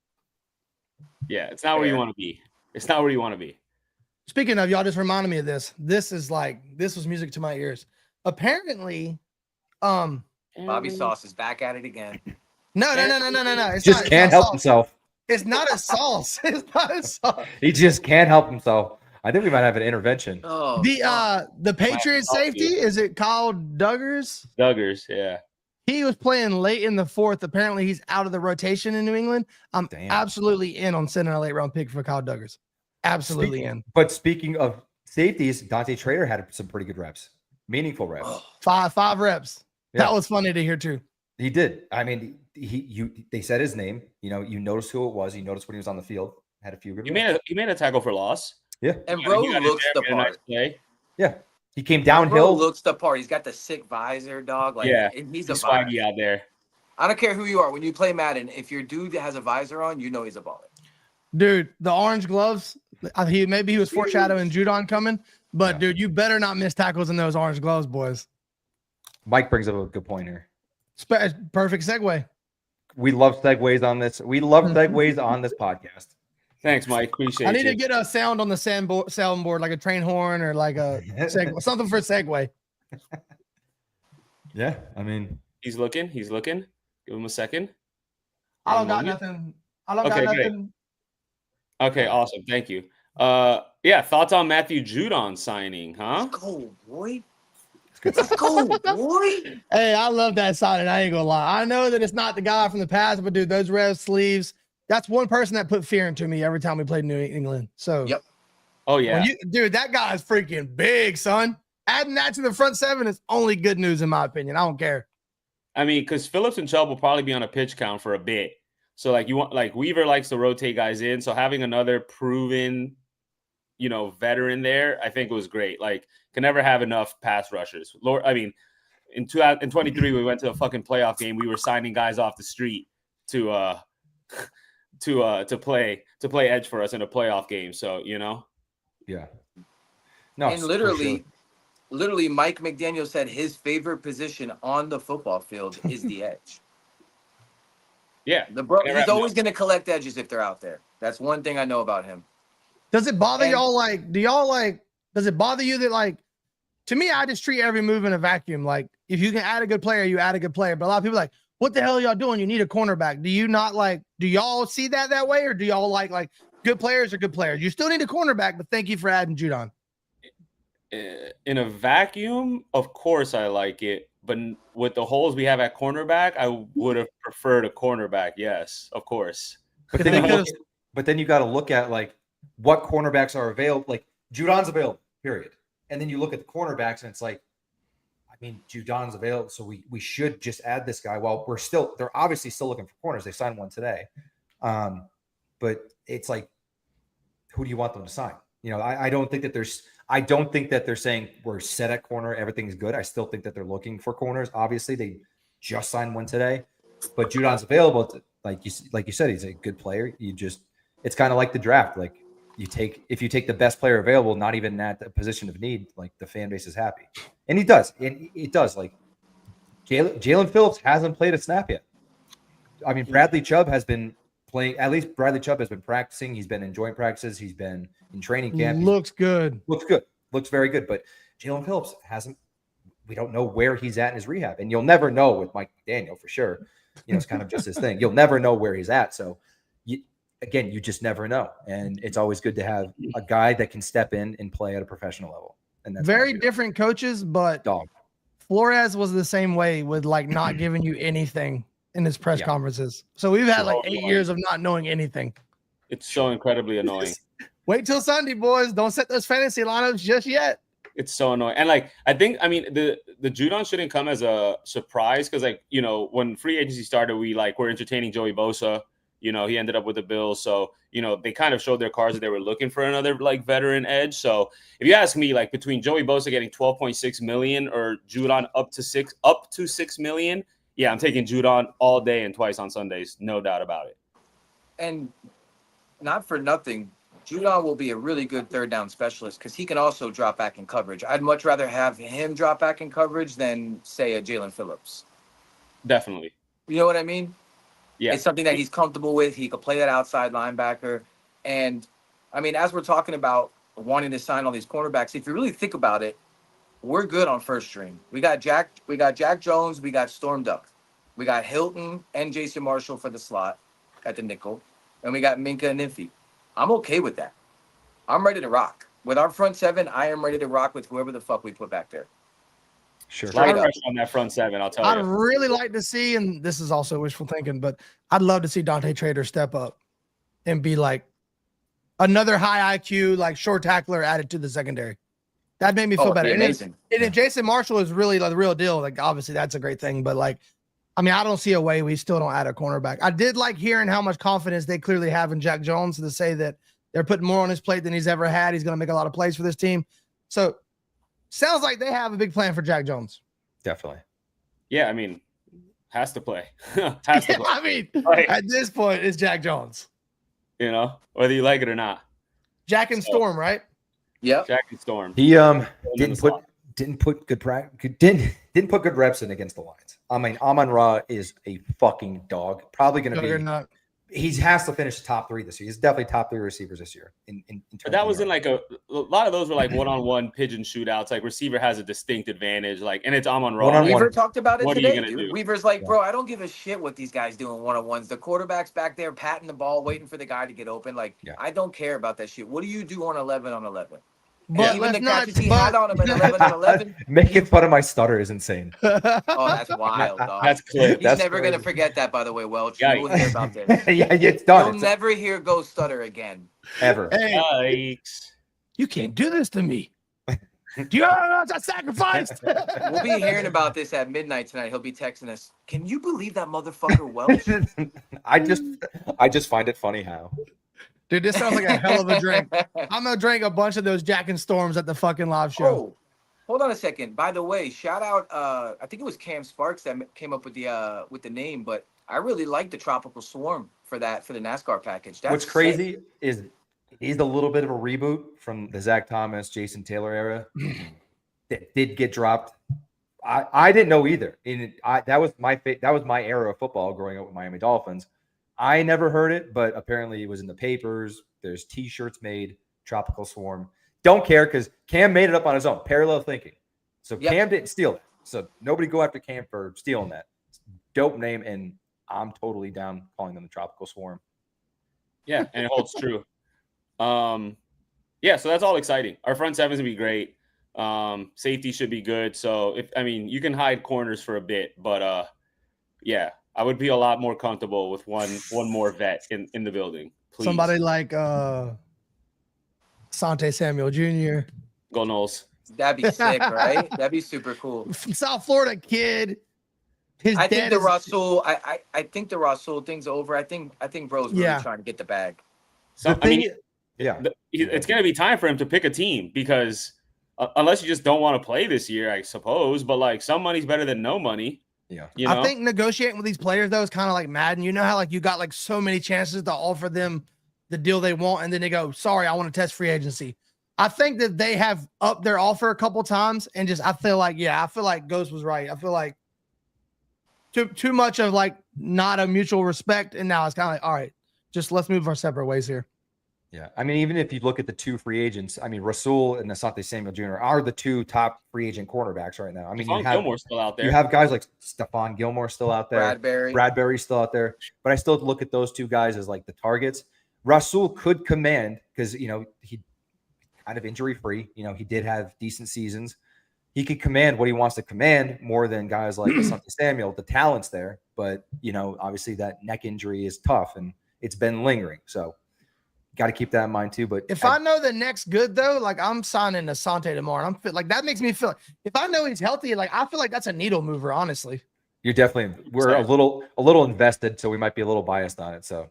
Yeah, it's not where you want to be. It's not where you want to be. Speaking of, y'all just reminded me of this. This was music to my ears. Apparently, Bobby Sauce is back at it again. No. It's Just not, can't it's not help sauce. himself. It's not a sauce. It's not a sauce. He just can't help himself. I think we might have an intervention. Oh, The Patriots safety, is it called Duggars? Duggars, yeah. He was playing late in the fourth. Apparently, he's out of the rotation in New England. I'm absolutely in on sending a late round pick for Kyle Duggars. Absolutely in. But speaking of safeties, Dante Trader had some pretty good reps, meaningful reps. Five reps. Yeah. That was funny to hear too. He did. I mean, they said his name. You know, you noticed who it was. You noticed when he was on the field. Had a few good. He made a tackle for loss. Yeah. And bro looks the part. Yeah. He came downhill. Bro looks the part. He's got the sick visor, dog. Like, yeah, he's a swaggy out there. I don't care who you are. When you play Madden, if your dude has a visor on, you know he's a baller. Dude, the orange gloves. Maybe he was foreshadowing Judon coming, but Yeah. dude, you better not miss tackles in those orange gloves, boys. Mike brings up a good point here. Perfect segue. We love segues on this. We love segues on this podcast. Thanks, Mike. Appreciate it. I need to get a sound on the soundboard, like a train horn or like a something for segue. Yeah, I mean, He's looking. Give him a second. I don't got nothing. Great. Okay, awesome. Thank you. Yeah, thoughts on Matthew Judon signing, huh? Let's go, boy. it's good. Let's go, boy. Hey, I love that signing. I ain't gonna lie. I know that it's not the guy from the past, but dude, those red sleeves. That's one person that put fear into me every time we played New England. So, Yep. Oh yeah, dude, that guy's freaking big, son. Adding that to the front seven is only good news in my opinion. I don't care. I mean, because Phillips and Chubb will probably be on a pitch count for a bit. So Weaver likes to rotate guys in. So having another proven, veteran there, I think was great. Like, can never have enough pass rushers. Lord, I mean, in 23, we went to a fucking playoff game. We were signing guys off the street to play edge for us in a playoff game. So Yeah. No, And literally, Mike McDaniel said his favorite position on the football field is the edge. Yeah, He's always going to collect edges if they're out there. That's one thing I know about him. Does it bother y'all? Like, does it bother you that, to me, I just treat every move in a vacuum. Like, if you can add a good player, you add a good player. But a lot of people are like, what the hell are y'all doing? You need a cornerback. Do you not do y'all see that way? Or do y'all like good players are good players? You still need a cornerback, but thank you for adding Judon. In a vacuum, of course I like it. But with the holes we have at cornerback, I would have preferred a cornerback. Yes, of course. But then you got to look at what cornerbacks are available. Like Judon's available, period. And then you look at the cornerbacks, and it's like, I mean, Judon's available, so we should just add this guy. Well, they're obviously still looking for corners. They signed one today, but it's like, who do you want them to sign? I don't think that I don't think that they're saying we're set at corner, everything's good. I still think that they're looking for corners. Obviously, they just signed one today, but Judon's available. Like you said, he's a good player. It's kind of like the draft. Like if you take the best player available, not even at the position of need, like the fan base is happy, and he does. And it does. Like Jalen Phillips hasn't played a snap yet. I mean, Bradley Chubb has been playing. At least Bradley Chubb has been practicing. He's been enjoying practices. He's been in training camp. Looks good. Looks very good. But Jalen Phillips hasn't. We don't know where he's at in his rehab, and you'll never know with Mike McDaniel for sure. It's kind of just his thing. You'll never know where he's at. So, you just never know, and it's always good to have a guy that can step in and play at a professional level. And that's very different coaches, but dog. Flores was the same way with like not giving you anything in his press conferences. So we've had like 8 years of not knowing anything. It's so incredibly annoying. Wait till Sunday, boys. Don't set those fantasy lineups just yet. It's so annoying. And like, the Judon shouldn't come as a surprise because when free agency started, we're entertaining Joey Bosa. He ended up with the Bills. So, they kind of showed their cards that they were looking for another veteran edge. So if you ask me, between Joey Bosa getting $12.6 million or Judon up to $6 million, yeah, I'm taking Judon all day and twice on Sundays. No doubt about it. And not for nothing, Judon will be a really good third down specialist because he can also drop back in coverage. I'd much rather have him drop back in coverage than, say, a Jalen Phillips. Definitely. You know what I mean? Yeah. It's something that he's comfortable with. He could play that outside linebacker. And, as we're talking about wanting to sign all these cornerbacks, if you really think about it, we're good on first string. We got Jack Jones, we got Storm Duck. We got Hilton and Jason Marshall for the slot at the nickel. And we got Minka and Niffy. I'm okay with that. I'm ready to rock. With our front seven, I am ready to rock with whoever the fuck we put back there. Sure. A lot of pressure on that front seven, I'll tell you. I'd really like to see, and this is also wishful thinking, but I'd love to see Dante Trader step up and be like another high IQ, like short tackler added to the secondary. That made me feel better. And if Jason Marshall is really the real deal, like obviously that's a great thing. But I don't see a way we still don't add a cornerback. I did like hearing how much confidence they clearly have in Jack Jones to say that they're putting more on his plate than he's ever had. He's going to make a lot of plays for this team. So sounds like they have a big plan for Jack Jones. Definitely. Yeah, has to play. Has to play. At this point, it's Jack Jones. Whether you like it or not. Jack and Storm, right? Yeah. Jack and Storm. He didn't put good reps in against the Lions. Amon-Ra is a fucking dog. Probably going to be. He has to finish the top 3 this year. He's definitely top 3 receivers this year. But that was in a lot of those were one-on-one pigeon shootouts. Like receiver has a distinct advantage. And it's Amon-Ra. Weaver talked about it what today. Are you gonna do? Weaver's like, bro, I don't give a shit what these guys do in one-on-ones. The quarterback's back there patting the ball, waiting for the guy to get open. I don't care about that shit. What do you do on 11 on 11? But even the catches he had on him at 11 on 11. Making fun of my stutter is insane. Oh, that's wild, dog. That's clear. He's never going to forget that, by the way, Welch. You will hear about this. Yeah, it's done. You'll never hear Go Stutter again. Ever. Hey, Yikes. you can't do this to me. Do you know I sacrificed? We'll be hearing about this at midnight tonight. He'll be texting us. Can you believe that motherfucker Welch? I just find it funny how. Dude, this sounds like a hell of a drink. I'm going to drink a bunch of those Jack and Storms at the fucking live show. Oh, hold on a second. By the way, shout out, I think it was Cam Sparks that came up with the name, but I really like the Tropical Swarm for the NASCAR package. What's crazy is he's a little bit of a reboot from the Zach Thomas, Jason Taylor era that did get dropped. I didn't know either. That was my era of football growing up with Miami Dolphins. I never heard it, but apparently it was in the papers. There's T-shirts made, Tropical Swarm. Don't care because Cam made it up on his own. Parallel thinking. So Cam didn't steal it. So nobody go after Cam for stealing that. Dope name, and I'm totally down calling them the Tropical Swarm. Yeah, and it holds true. So that's all exciting. Our front seven's gonna be great. Safety should be good. So you can hide corners for a bit, but I would be a lot more comfortable with one more vet in the building. Please. Somebody like Sante Samuel Jr. Go Knowles. That'd be sick, right? That'd be super cool. From South Florida kid. I think the Rasul thing's over. I think bro's really trying to get the bag. So it's going to be time for him to pick a team because unless you just don't want to play this year, I suppose. But like some money's better than no money. Yeah. You know? I think negotiating with these players though is kind of like Madden. You know how like you got like so many chances to offer them the deal they want, and then they go, "Sorry, I want to test free agency." I think that they have upped their offer a couple times, and I feel like Ghost was right. I feel like too much of like not a mutual respect, and now it's kind of like, all right, just let's move our separate ways here. Yeah. I mean, even if you look at the two free agents, I mean, Rasul and Asante Samuel Jr. are the two top free agent cornerbacks right now. I mean, Gilmore's still out there. You have guys like Stephon Gilmore still out there. Bradbury's still out there. But I still look at those two guys as like the targets. Rasul could command because, you know, he kind of injury free. You know, he did have decent seasons. He could command what he wants to command more than guys like Asante Samuel. The talent's there. But, you know, obviously that neck injury is tough and it's been lingering. So, got to keep that in mind too. But if I know the neck's good though, like I'm signing Asante tomorrow. And like that makes me feel if I know he's healthy, like I feel like that's a needle mover, honestly. We're a little invested, so we might be a little biased on it. So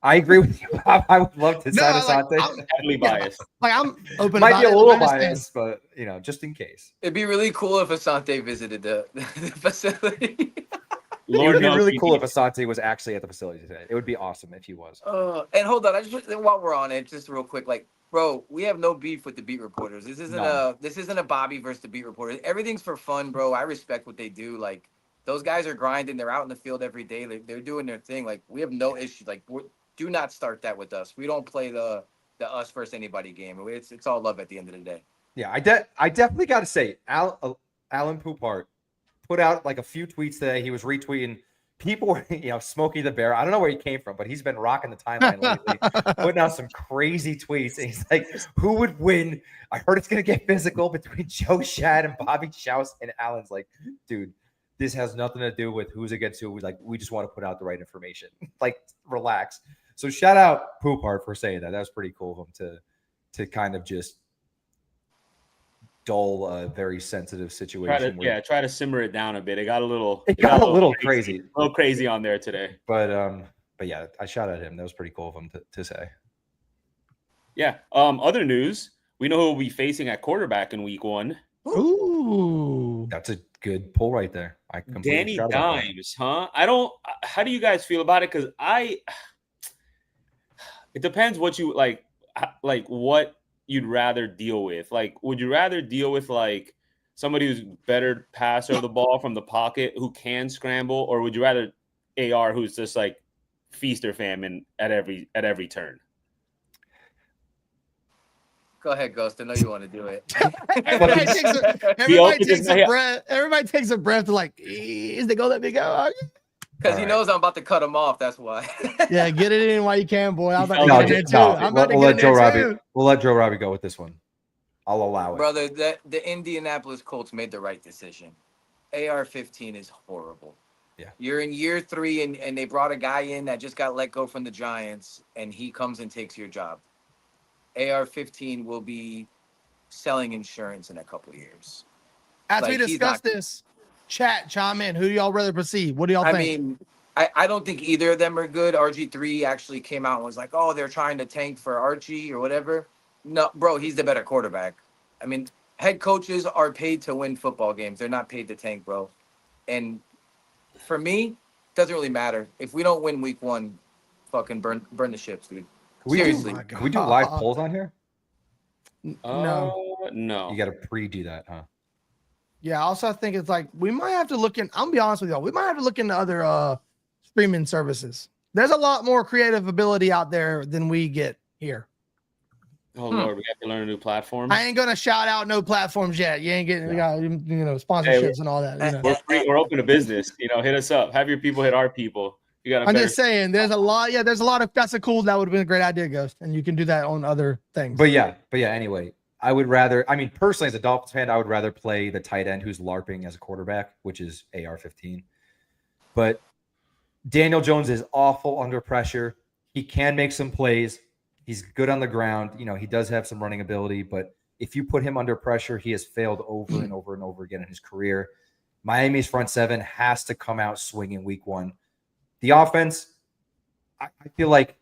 I agree with you. I would love to sign Asante. I'm heavily biased. Like I'm open. Might about be a it. little biased, but you know, just in case. It'd be really cool if Asante visited the facility. It would be really cool if Asante was actually at the facility today. It would be awesome if he was. And hold on, I just while we're on it, just real quick, like, bro, we have no beef with the beat reporters. This isn't a Bobby versus the beat reporters. Everything's for fun, bro. I respect what they do. Like, those guys are grinding. They're out in the field every day. Like, they're doing their thing. Like, we have no issue. Like, do not start that with us. We don't play the us versus anybody game. It's all love at the end of the day. Yeah, I definitely got to say, Alan Poupart put out like a few tweets today. He was retweeting. People were, you know, Smokey the Bear. I don't know where he came from, but he's been rocking the timeline lately, putting out some crazy tweets. And he's like, who would win? I heard it's going to get physical between Joe Shad and Bobby Schaus. And Alan's like, dude, this has nothing to do with who's against who. We just want to put out the right information. Like, relax. So shout out Poupart for saying that. That was pretty cool of him to kind of just dull a very sensitive situation. Try to simmer it down a bit. It got a little crazy. A little crazy on there today. But yeah, I shot at him. That was pretty cool of him to say. Yeah. Other news, we know who we'll be facing at quarterback in week 1. Ooh. That's a good pull right there. I completely Danny Dimes, huh? How do you guys feel about it? Because it depends what you like what you'd rather deal with. Like, would you rather deal with like somebody who's better passer of the ball from the pocket who can scramble, or would you rather AR who's just like feast or famine at every turn? Go ahead, Ghost. I know you want to do it. Everybody takes a breath to like, is they gonna let me go? Because he knows I'm about to cut him off. That's why. Yeah, get it in while you can, boy. I'm about to get in there too. We'll let Joe Robbie go with this one. I'll allow it. Brother, the Indianapolis Colts made the right decision. AR-15 is horrible. Yeah. You're in year 3, and they brought a guy in that just got let go from the Giants, and he comes and takes your job. AR-15 will be selling insurance in a couple of years. As we discuss this, chat, chime in. Who do y'all rather proceed? What do y'all think? I mean, I don't think either of them are good. RG3 actually came out and was like, oh, they're trying to tank for Archie or whatever. No, bro, he's the better quarterback. I mean, head coaches are paid to win football games. They're not paid to tank, bro. And for me, it doesn't really matter. If we don't win week 1, fucking burn the ships, dude. Seriously. Can we do live polls on here? No. No. You got to pre-do that, huh? Yeah, also I think it's like we might have to look in. I'm gonna be honest with y'all. We might have to look into other streaming services. There's a lot more creative ability out there than we get here. Oh Lord, we have to learn a new platform. I ain't gonna shout out no platforms yet. You ain't getting, we got, sponsorships and all that. You know. We're free. We're open to business. Hit us up. Have your people hit our people. You got. I'm just saying, there's a lot. Yeah, there's a lot of. That's a cool. That would have been a great idea, Ghost, and you can do that on other things. But yeah. Anyway, I would rather. I mean, personally, as a Dolphins fan, I would rather play the tight end who's LARPing as a quarterback, which is AR-15. But Daniel Jones is awful under pressure. He can make some plays. He's good on the ground. He does have some running ability, but if you put him under pressure, he has failed over and over and over again in his career. Miami's front seven has to come out swinging week 1. The offense, I feel like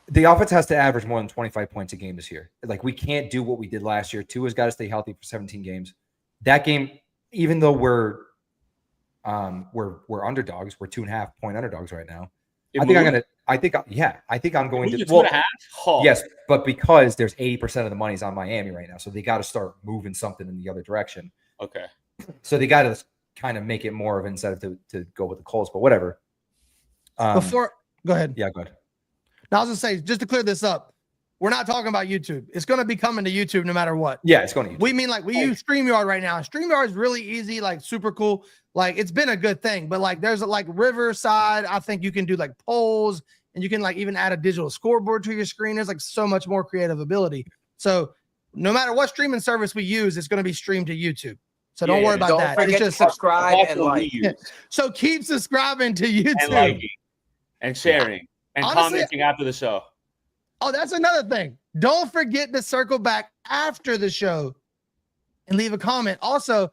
The offense has to average more than 25 points a game this year. Like, we can't do what we did last year. Tua's got to stay healthy for 17 games. That game, even though we're underdogs, we're 2.5 point underdogs right now. I think I'm going to 2.5. Oh. Yes, but because there's 80% of the money's on Miami right now, so they got to start moving something in the other direction. Okay. So they got to kind of make it more of an incentive to go with the Colts, but whatever. Go ahead. Yeah, go ahead. Now, I was going to say, just to clear this up, we're not talking about YouTube. It's going to be coming to YouTube no matter what. Yeah, it's going to. We mean, like, we use StreamYard right now. StreamYard is really easy, like super cool. Like, it's been a good thing, but like there's like Riverside. I think you can do like polls, and you can like even add a digital scoreboard to your screen. There's like so much more creative ability. So no matter what streaming service we use, it's going to be streamed to YouTube. So don't worry about that. Forget It's just to subscribe and like. So keep subscribing to YouTube and liking and sharing and Honestly, commenting after the show. Oh, that's another thing. Don't forget to circle back after the show and leave a comment. Also,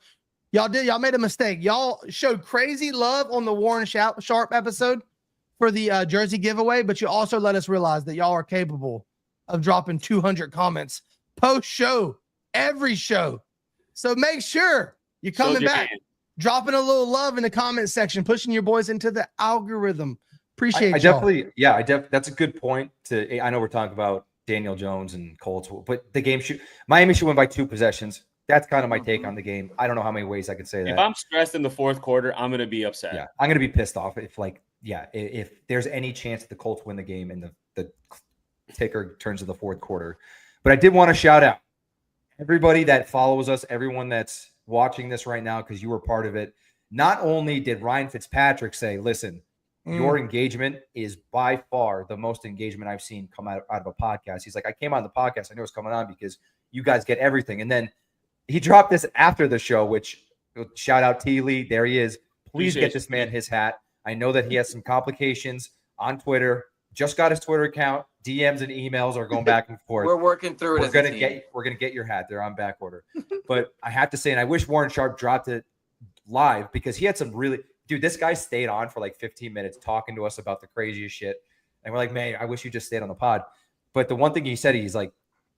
y'all made a mistake. Y'all showed crazy love on the Warren Sharp episode for the jersey giveaway, but you also let us realize that y'all are capable of dropping 200 comments post show, every show. So make sure you're coming back, dropping a little love in the comment section, pushing your boys into the algorithm. Appreciate y'all. That's a good point. I know we're talking about Daniel Jones and Colts, but the game Miami should win by 2 possessions. That's kind of my take on the game. I don't know how many ways I could say that. If I'm stressed in the fourth quarter, I'm going to be upset. Yeah, I'm going to be pissed off if there's any chance that the Colts win the game and the ticker turns to the fourth quarter. But I did want to shout out everybody that follows us, everyone that's watching this right now, because you were part of it. Not only did Ryan Fitzpatrick say, listen, your engagement is by far the most engagement I've seen come out of a podcast. He's like, I came on the podcast. I knew it was coming on because you guys get everything. And then he dropped this after the show, which shout out T. Lee. There he is. Please get this man his hat. I know that he has some complications on Twitter. Just got his Twitter account. DMs and emails are going back and forth. We're working through it. We're gonna get your hat. They're on back order. But I have to say, and I wish Warren Sharp dropped it live because he had some really. Dude, this guy stayed on for like 15 minutes talking to us about the craziest shit. And we're like, man, I wish you just stayed on the pod. But the one thing he said, he's like,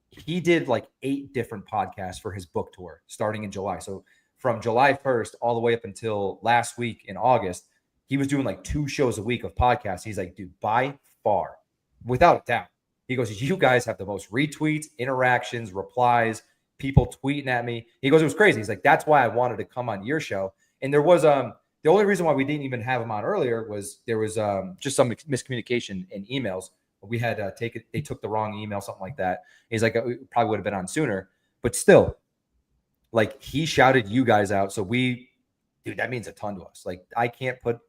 he did like 8 different podcasts for his book tour starting in July. So from July 1st all the way up until last week in August, he was doing like 2 shows a week of podcasts. He's like, dude, by far, without a doubt. He goes, you guys have the most retweets, interactions, replies, people tweeting at me. He goes, it was crazy. He's like, that's why I wanted to come on your show. And there was the only reason why we didn't even have him on earlier was there was just some miscommunication in emails. We had they took the wrong email, something like that. He's like, it probably would have been on sooner, but still, like, he shouted you guys out. So dude, that means a ton to us. Like, I can't put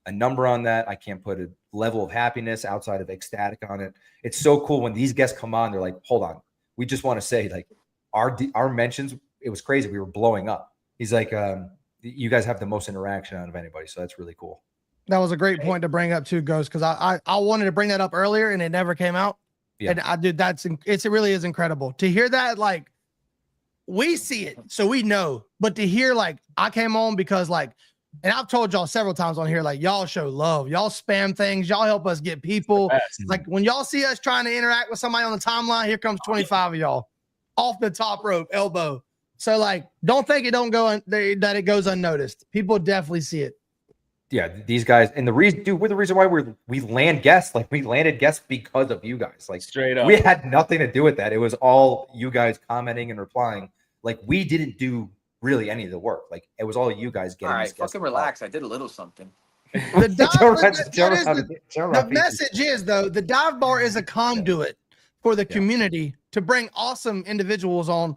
a number on that. I can't put a level of happiness outside of ecstatic on it. It's so cool when these guests come on. They're like, hold on, we just want to say, like, our mentions, it was crazy. We were blowing up. He's like, you guys have the most interaction out of anybody, so that's really cool. That was a great point to bring up too, Ghost, because I wanted to bring that up earlier and it never came out. Yeah. And I did. It really is incredible to hear that. Like, we see it, so we know, but to hear, like, I came on because, like, and I've told y'all several times on here, like, y'all show love, y'all spam things, y'all help us get people. Like, when y'all see us trying to interact with somebody on the timeline, here comes 25 of y'all off the top rope, elbow. So, like, don't think it that it goes unnoticed. People definitely see it. Yeah, these guys, and we're the reason why we land guests. Like, we landed guests because of you guys. Like, straight up, we had nothing to do with that. It was all you guys commenting and replying. Like, we didn't do really any of the work. Like, it was all you guys getting. All right, fucking relax. I did a little something. The message is, though, the dive bar is a conduit for the community to bring awesome individuals on.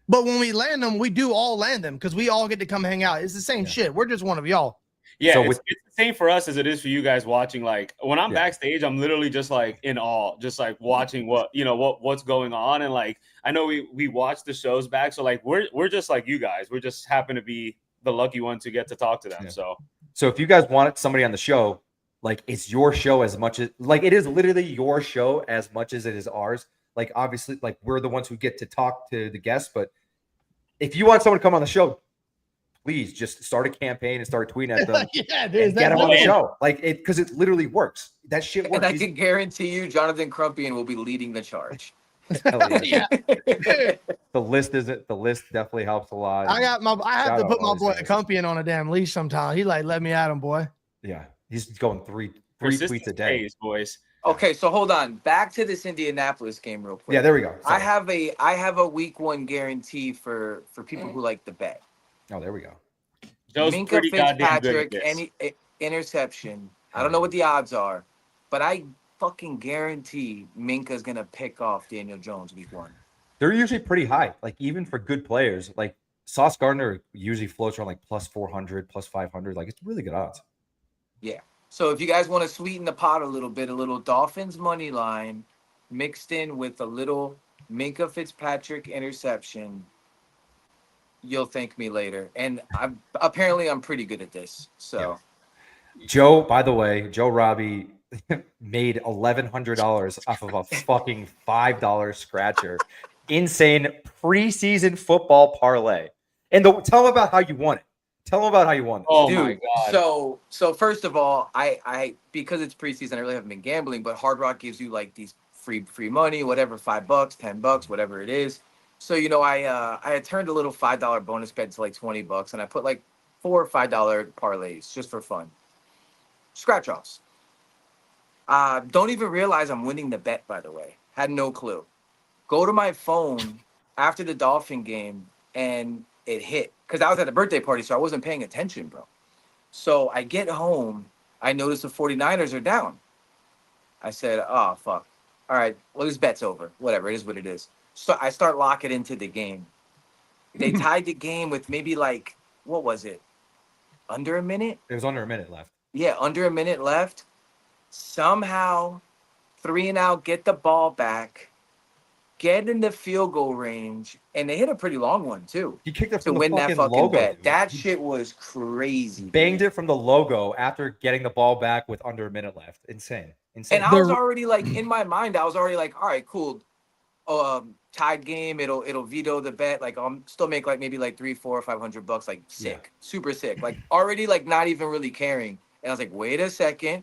But when we land them, we do all land them because we all get to come hang out. It's the same shit. We're just one of y'all. Yeah, so it's the same for us as it is for you guys watching. Like, when I'm backstage, I'm literally just like in awe, just like watching what's going on. And like, I know we watch the shows back, so like we're just like you guys. We're just happen to be the lucky one to get to talk to them. Yeah. So if you guys want somebody on the show, like, it's your show as much as, like, it is literally your show as much as it is ours. Like, obviously, like, we're the ones who get to talk to the guests, but if you want someone to come on the show, please just start a campaign and start tweeting at them Yeah, dude. and get them on the show. Like it, because it literally works. That shit works. And I can guarantee you, Jonathan Crumpian will be leading the charge. Hell yeah. Yeah. The list definitely helps a lot. I have Shout to out put my all these boy guys. Compian on a damn leash sometime. He like, let me at him, boy. Yeah, he's going three Persistence tweets a day. pays, boys. Okay, so hold on. Back to this Indianapolis game real quick. Yeah, there we go. I Sorry. have a week 1 guarantee for people who like to bet. Oh, there we go. Joe's Minka pretty goddamn good at Fitzpatrick, this. any interception. I don't know what the odds are, but I fucking guarantee Minka's gonna pick off Daniel Jones week 1. They're usually pretty high. Like even for good players, like Sauce Gardner usually floats around like plus 400, plus 500. Like it's really good odds. Yeah. So if you guys want to sweeten the pot a little bit, a little Dolphins money line mixed in with a little Minka Fitzpatrick interception, you'll thank me later. And I'm pretty good at this. So Joe, by the way, Joe Robbie made $1,100 off of a fucking $5 scratcher. Insane preseason football parlay. And tell them about how you won it. Tell them about how you won it. Oh dude, my god. So first of all, I because it's preseason, I really haven't been gambling, but Hard Rock gives you like these free money, whatever, $5, $10, whatever it is. So I had turned a little $5 bonus bet to like $20, and I put like 4 or $5 parlays just for fun. Scratch offs. Don't even realize I'm winning the bet, by the way. Had no clue. Go to my phone after the Dolphin game, and it hit. Because I was at a birthday party, so I wasn't paying attention, bro. So I get home, I notice the 49ers are down. I said, oh, fuck. All right, well, this bet's over. Whatever, it is what it is. So I start locking into the game. They tied the game with maybe like, what was it? Under a minute? It was under a minute left. Yeah, under a minute left. Somehow, 3 and out, get the ball back, get in the field goal range, and they hit a pretty long one too He kicked it to from the win that fucking logo. bet. Dude. That He shit was crazy. banged dude. it from the logo after getting the ball back with under a minute left. Insane. And I was already like, in my mind, I was already like, all right, cool. Tied game, it'll veto the bet. Like I'll still make like maybe like $300, $400, $500. Like sick, super sick. Like already like not even really caring. And I was like, wait a second.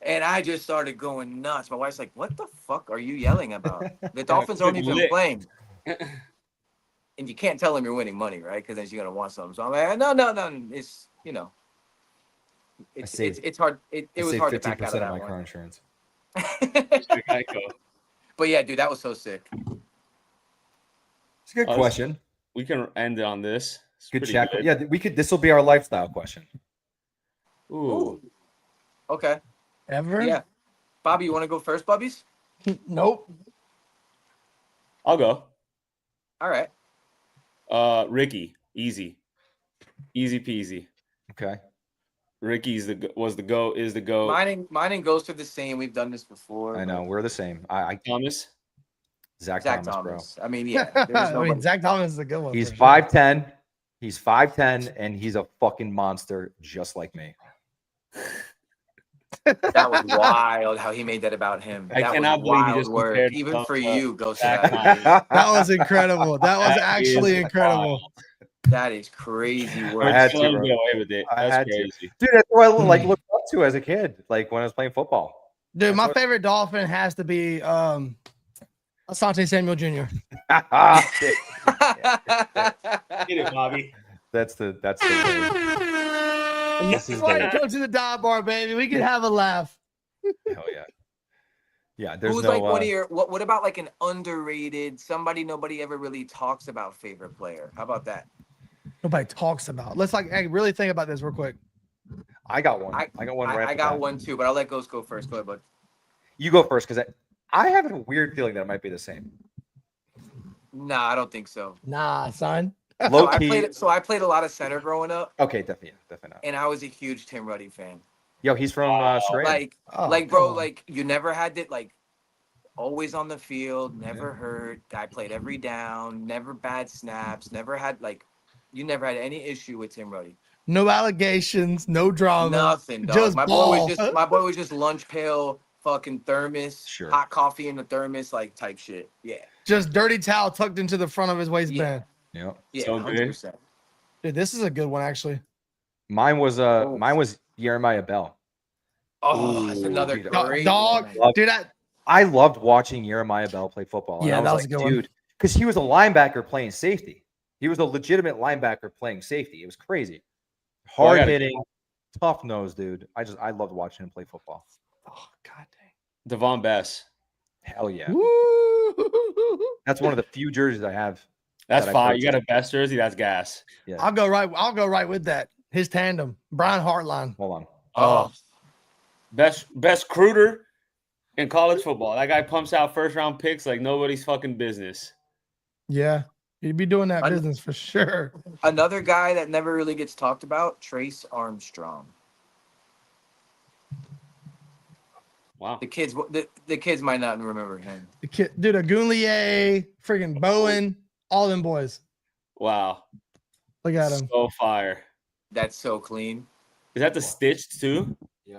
And I just started going nuts. My wife's like, what the fuck are you yelling about? The Dolphins aren't even playing. And you can't tell them you're winning money, right? Because then you're gonna want something. So I'm like, no. It's it's hard. It was hard to back out of that my one. car insurance. But yeah, dude, that was so sick. It's a good question. We can end it on this. It's Good pretty check. good. Yeah, we could. This will be our lifestyle question. Ooh. Okay. Ever? Yeah. Bobby, you want to go first, Bubbies? Nope. I'll go. All right. Ricky, easy peasy. Okay. Ricky's is the go. Mine and Ghost are the same. We've done this before. I know we're the same. Thomas. Zach Zach Thomas, bro. I mean, yeah. I mean, Zach Thomas is a good one. He's for sure. 5'10". He's 5'10", and he's a fucking monster, just like me. That was wild how he made that about him. I That cannot was believe he wild just word. compared Even himself for to you, Ghost. Zach That Thomas. That was incredible. That was That is actually incredible. is crazy I word. had Still to, let him bro. get away with it. I That's had to. crazy. Dude, that's what I like looked up to as a kid, like when I was playing football. Dude, my favorite Dolphin has to be Asante Samuel Jr. Get it, Bobby. That's the way. This is why you go to the dive bar, baby. We can have a laugh. Hell yeah. Yeah, there's Who's no like one of your what about like an underrated somebody nobody ever really talks about favorite player? How about that? Nobody talks about. Let's really think about this real quick. I got one. I got one right. I got one too, but I'll let Ghost go first. Go ahead, bud. You go first because I have a weird feeling that it might be the same. Nah, I don't think so. Nah, son. Low I key. played a lot of center growing up, Okay, definitely not. and I was a huge Tim Ruddy fan. Yo, he's from Australia. Bro, like you never had it, like always on the field, never hurt. Guy played every down, never bad snaps, never had you never had any issue with Tim Ruddy. No allegations, no drama. Nothing, dog. Just my ball. boy was just lunch pail, fucking thermos, hot coffee in the thermos, like type shit. Yeah. Just dirty towel tucked into the front of his waistband. Yeah. Yeah, So good. 100%. Dude, this is a good one actually. Mine was Jeremiah Bell. Oh, that's Ooh, another dude. great Dog, one. dude. I loved watching Jeremiah Bell play football. And Yeah, I was that like, was a good one. dude, because he was a linebacker playing safety. He was a legitimate linebacker playing safety. It was crazy. Well, I Hard gotta- hitting, tough nose, dude. I loved watching him play football. Oh god Devon Bess. Hell yeah. dang. Woo! That's one of the few jerseys I have. That's that I fine. You got purchased. a best jersey. That's gas. Yeah. I'll go right with that. His tandem, Brian Hartline. Hold on. Oh, best recruiter in college football. That guy pumps out first round picks like nobody's fucking business. Yeah, he'd be doing that business for sure. Another guy that never really gets talked about, Trace Armstrong. Wow. The kids might not remember him. The kid, dude, Agunlier, friggin' Bowen, all them boys. Wow. Look at him. So fire. That's so clean. Is that the stitched too? Yeah.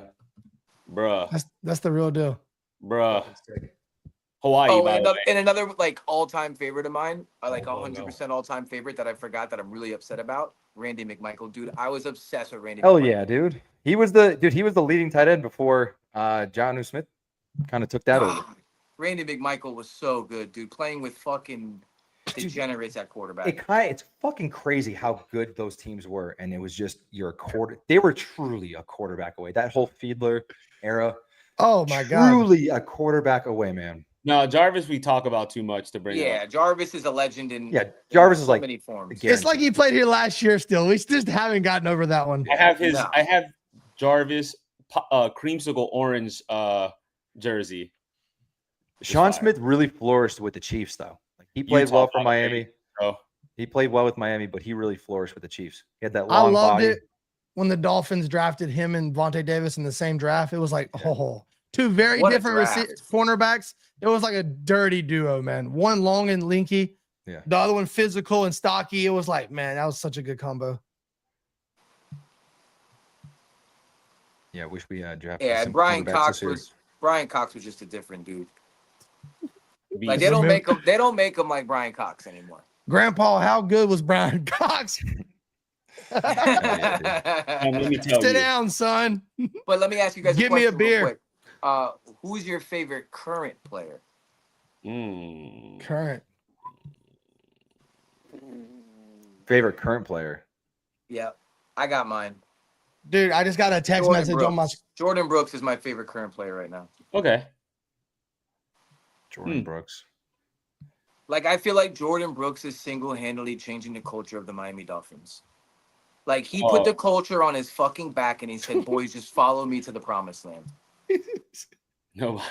Bruh. That's the real deal. Bruh. Hawaii, Oh, by and the another, way. and another like all-time favorite of mine, like Oh, 100% all-time favorite that I forgot that I'm really upset about, Randy McMichael. Dude, I was obsessed with Randy. Hell McMichael. yeah, dude. He was the leading tight end before John Smith kind of took that over. Randy McMichael was so good, dude. Playing with fucking degenerates at quarterback. It's fucking crazy how good those teams were, and it was just they were truly a quarterback away. That whole Fiedler era. Oh my god. Truly a quarterback away, man. No, Jarvis, we talk about too much to bring Yeah, up. Jarvis is a legend in Jarvis in is so like many forms. It's like he played here last year still. We just haven't gotten over that one. I have Jarvis creamsicle orange jersey. Sean fire. Smith really flourished with the Chiefs, though. Like he played Utah well for Hall of Miami. Fame, He played well with Miami, but he really flourished with the Chiefs. He had that I long loved body. it when the Dolphins drafted him and Vontae Davis in the same draft. It was like, oh, two very What a different draft. cornerbacks. It was like a dirty duo, man. One long and linky, Yeah. the other one physical and stocky. It was like, man, that was such a good combo. Yeah, I wish we drafted. Yeah, some Brian quarterbacks Cox this year. was just a different dude. Beast. Like they don't make him like Brian Cox anymore. Grandpa, how good was Brian Cox? And let me tell Sit you, down, son. But let me ask you guys Give me a question real beer. quick. Who's your favorite current player? Current. Favorite current player. Yeah, I got mine. Dude, I just got a text Jordan message Brooks. on my. Jordan Brooks is my favorite current player right now. Okay. Jordan Brooks. Like, I feel like Jordan Brooks is single-handedly changing the culture of the Miami Dolphins. Like, he put the culture on his fucking back, and he said, boys, just follow me to the promised land. No,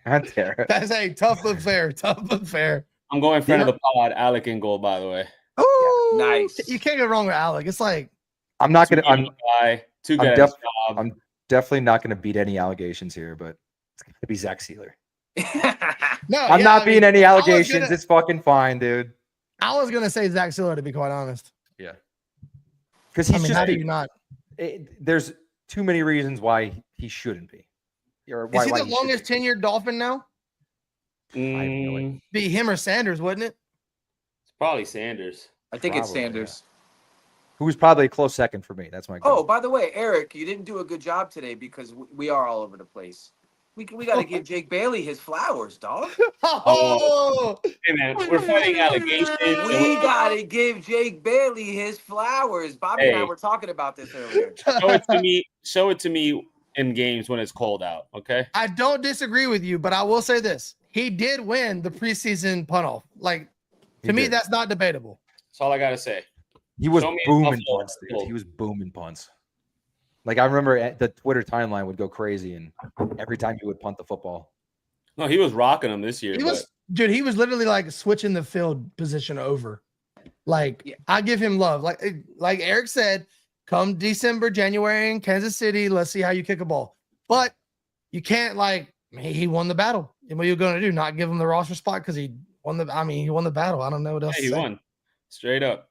That's a tough but fair. Tough but fair. I'm going friend of the pod, Alec in goal, by the way. Oh, nice. You can't go wrong with Alec. It's like, I'm not gonna. Too good at his job. I'm definitely not gonna beat any allegations here, but it's gonna be Zach Sealer. no, I'm yeah, not I beating mean, any I was allegations. gonna- It's fucking fine, dude. I was gonna say Zach Siller, to be quite honest. Yeah. Because he's how do just you not? there's too many reasons why he shouldn't be. Or Is he why the longest should tenured Dolphin now? Mm, Be him or Sanders, wouldn't it? it's probably Sanders. I think it's Probably, Sanders. be. Who's probably a close second for me. That's my Oh, goal. by the way, Eric, you didn't do a good job today because we are all over the place. We got to give Jake Bailey his flowers, dog. Oh, Hey man, we're fighting allegations. We got to give Jake Bailey his flowers. Bobby and I Hey. were talking about this earlier. Show it to me in games when it's cold out. Okay. I don't disagree with you, but I will say this: he did win the preseason punt off. Like He to me, did. that's not debatable. That's all I gotta say. He was Show me booming Buffalo. punts, dude. He was booming punts. Like I remember the Twitter timeline would go crazy, and every time he would punt the football. No, he was rocking them this year. He was, dude. He was literally like switching the field position over. Like Yeah. I give him love. Like Eric said, come December, January in Kansas City, let's see how you kick a ball. But you can't he won the battle. And what are you going to do? Not give him the roster spot because he won the. I mean, he won the battle. I don't know what else. He to say. won straight up.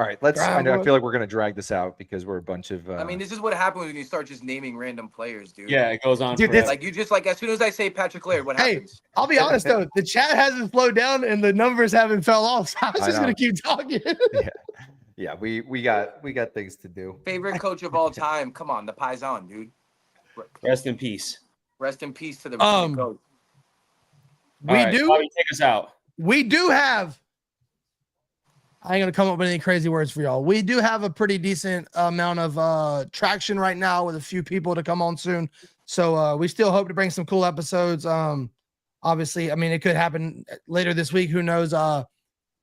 All right, let's. I Drive, feel like we're gonna drag this out because we're a bunch of. I mean, this is what happens when you start just naming random players, dude. Yeah, it goes on. Dude, forever. Like you just like as soon as I say Patrick Laird, what Hey, happens? I'll be honest though, the chat hasn't slowed down and the numbers haven't fell off. So I was just gonna keep talking. Yeah, we got things to do. Favorite coach of all time. Come on, the Paisan, dude. Rest in peace. Rest in peace to the Um, coach. All right, do. Bobby, take us out. We do have. I ain't gonna come up with any crazy words for y'all. We do have a pretty decent amount of traction right now with a few people to come on soon. So we still hope to bring some cool episodes. Obviously, I mean it could happen later this week. Who knows?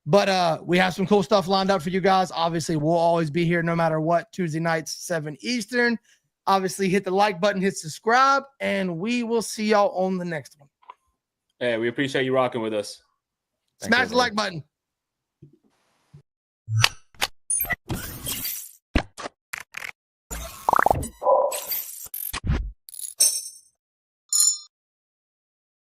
But we have some cool stuff lined up for you guys. Obviously, we'll always be here no matter what. Tuesday nights, 7 Eastern. Obviously, hit the like button, hit subscribe, and we will see y'all on the next one. Hey, we appreciate you rocking with us. Smash the like button.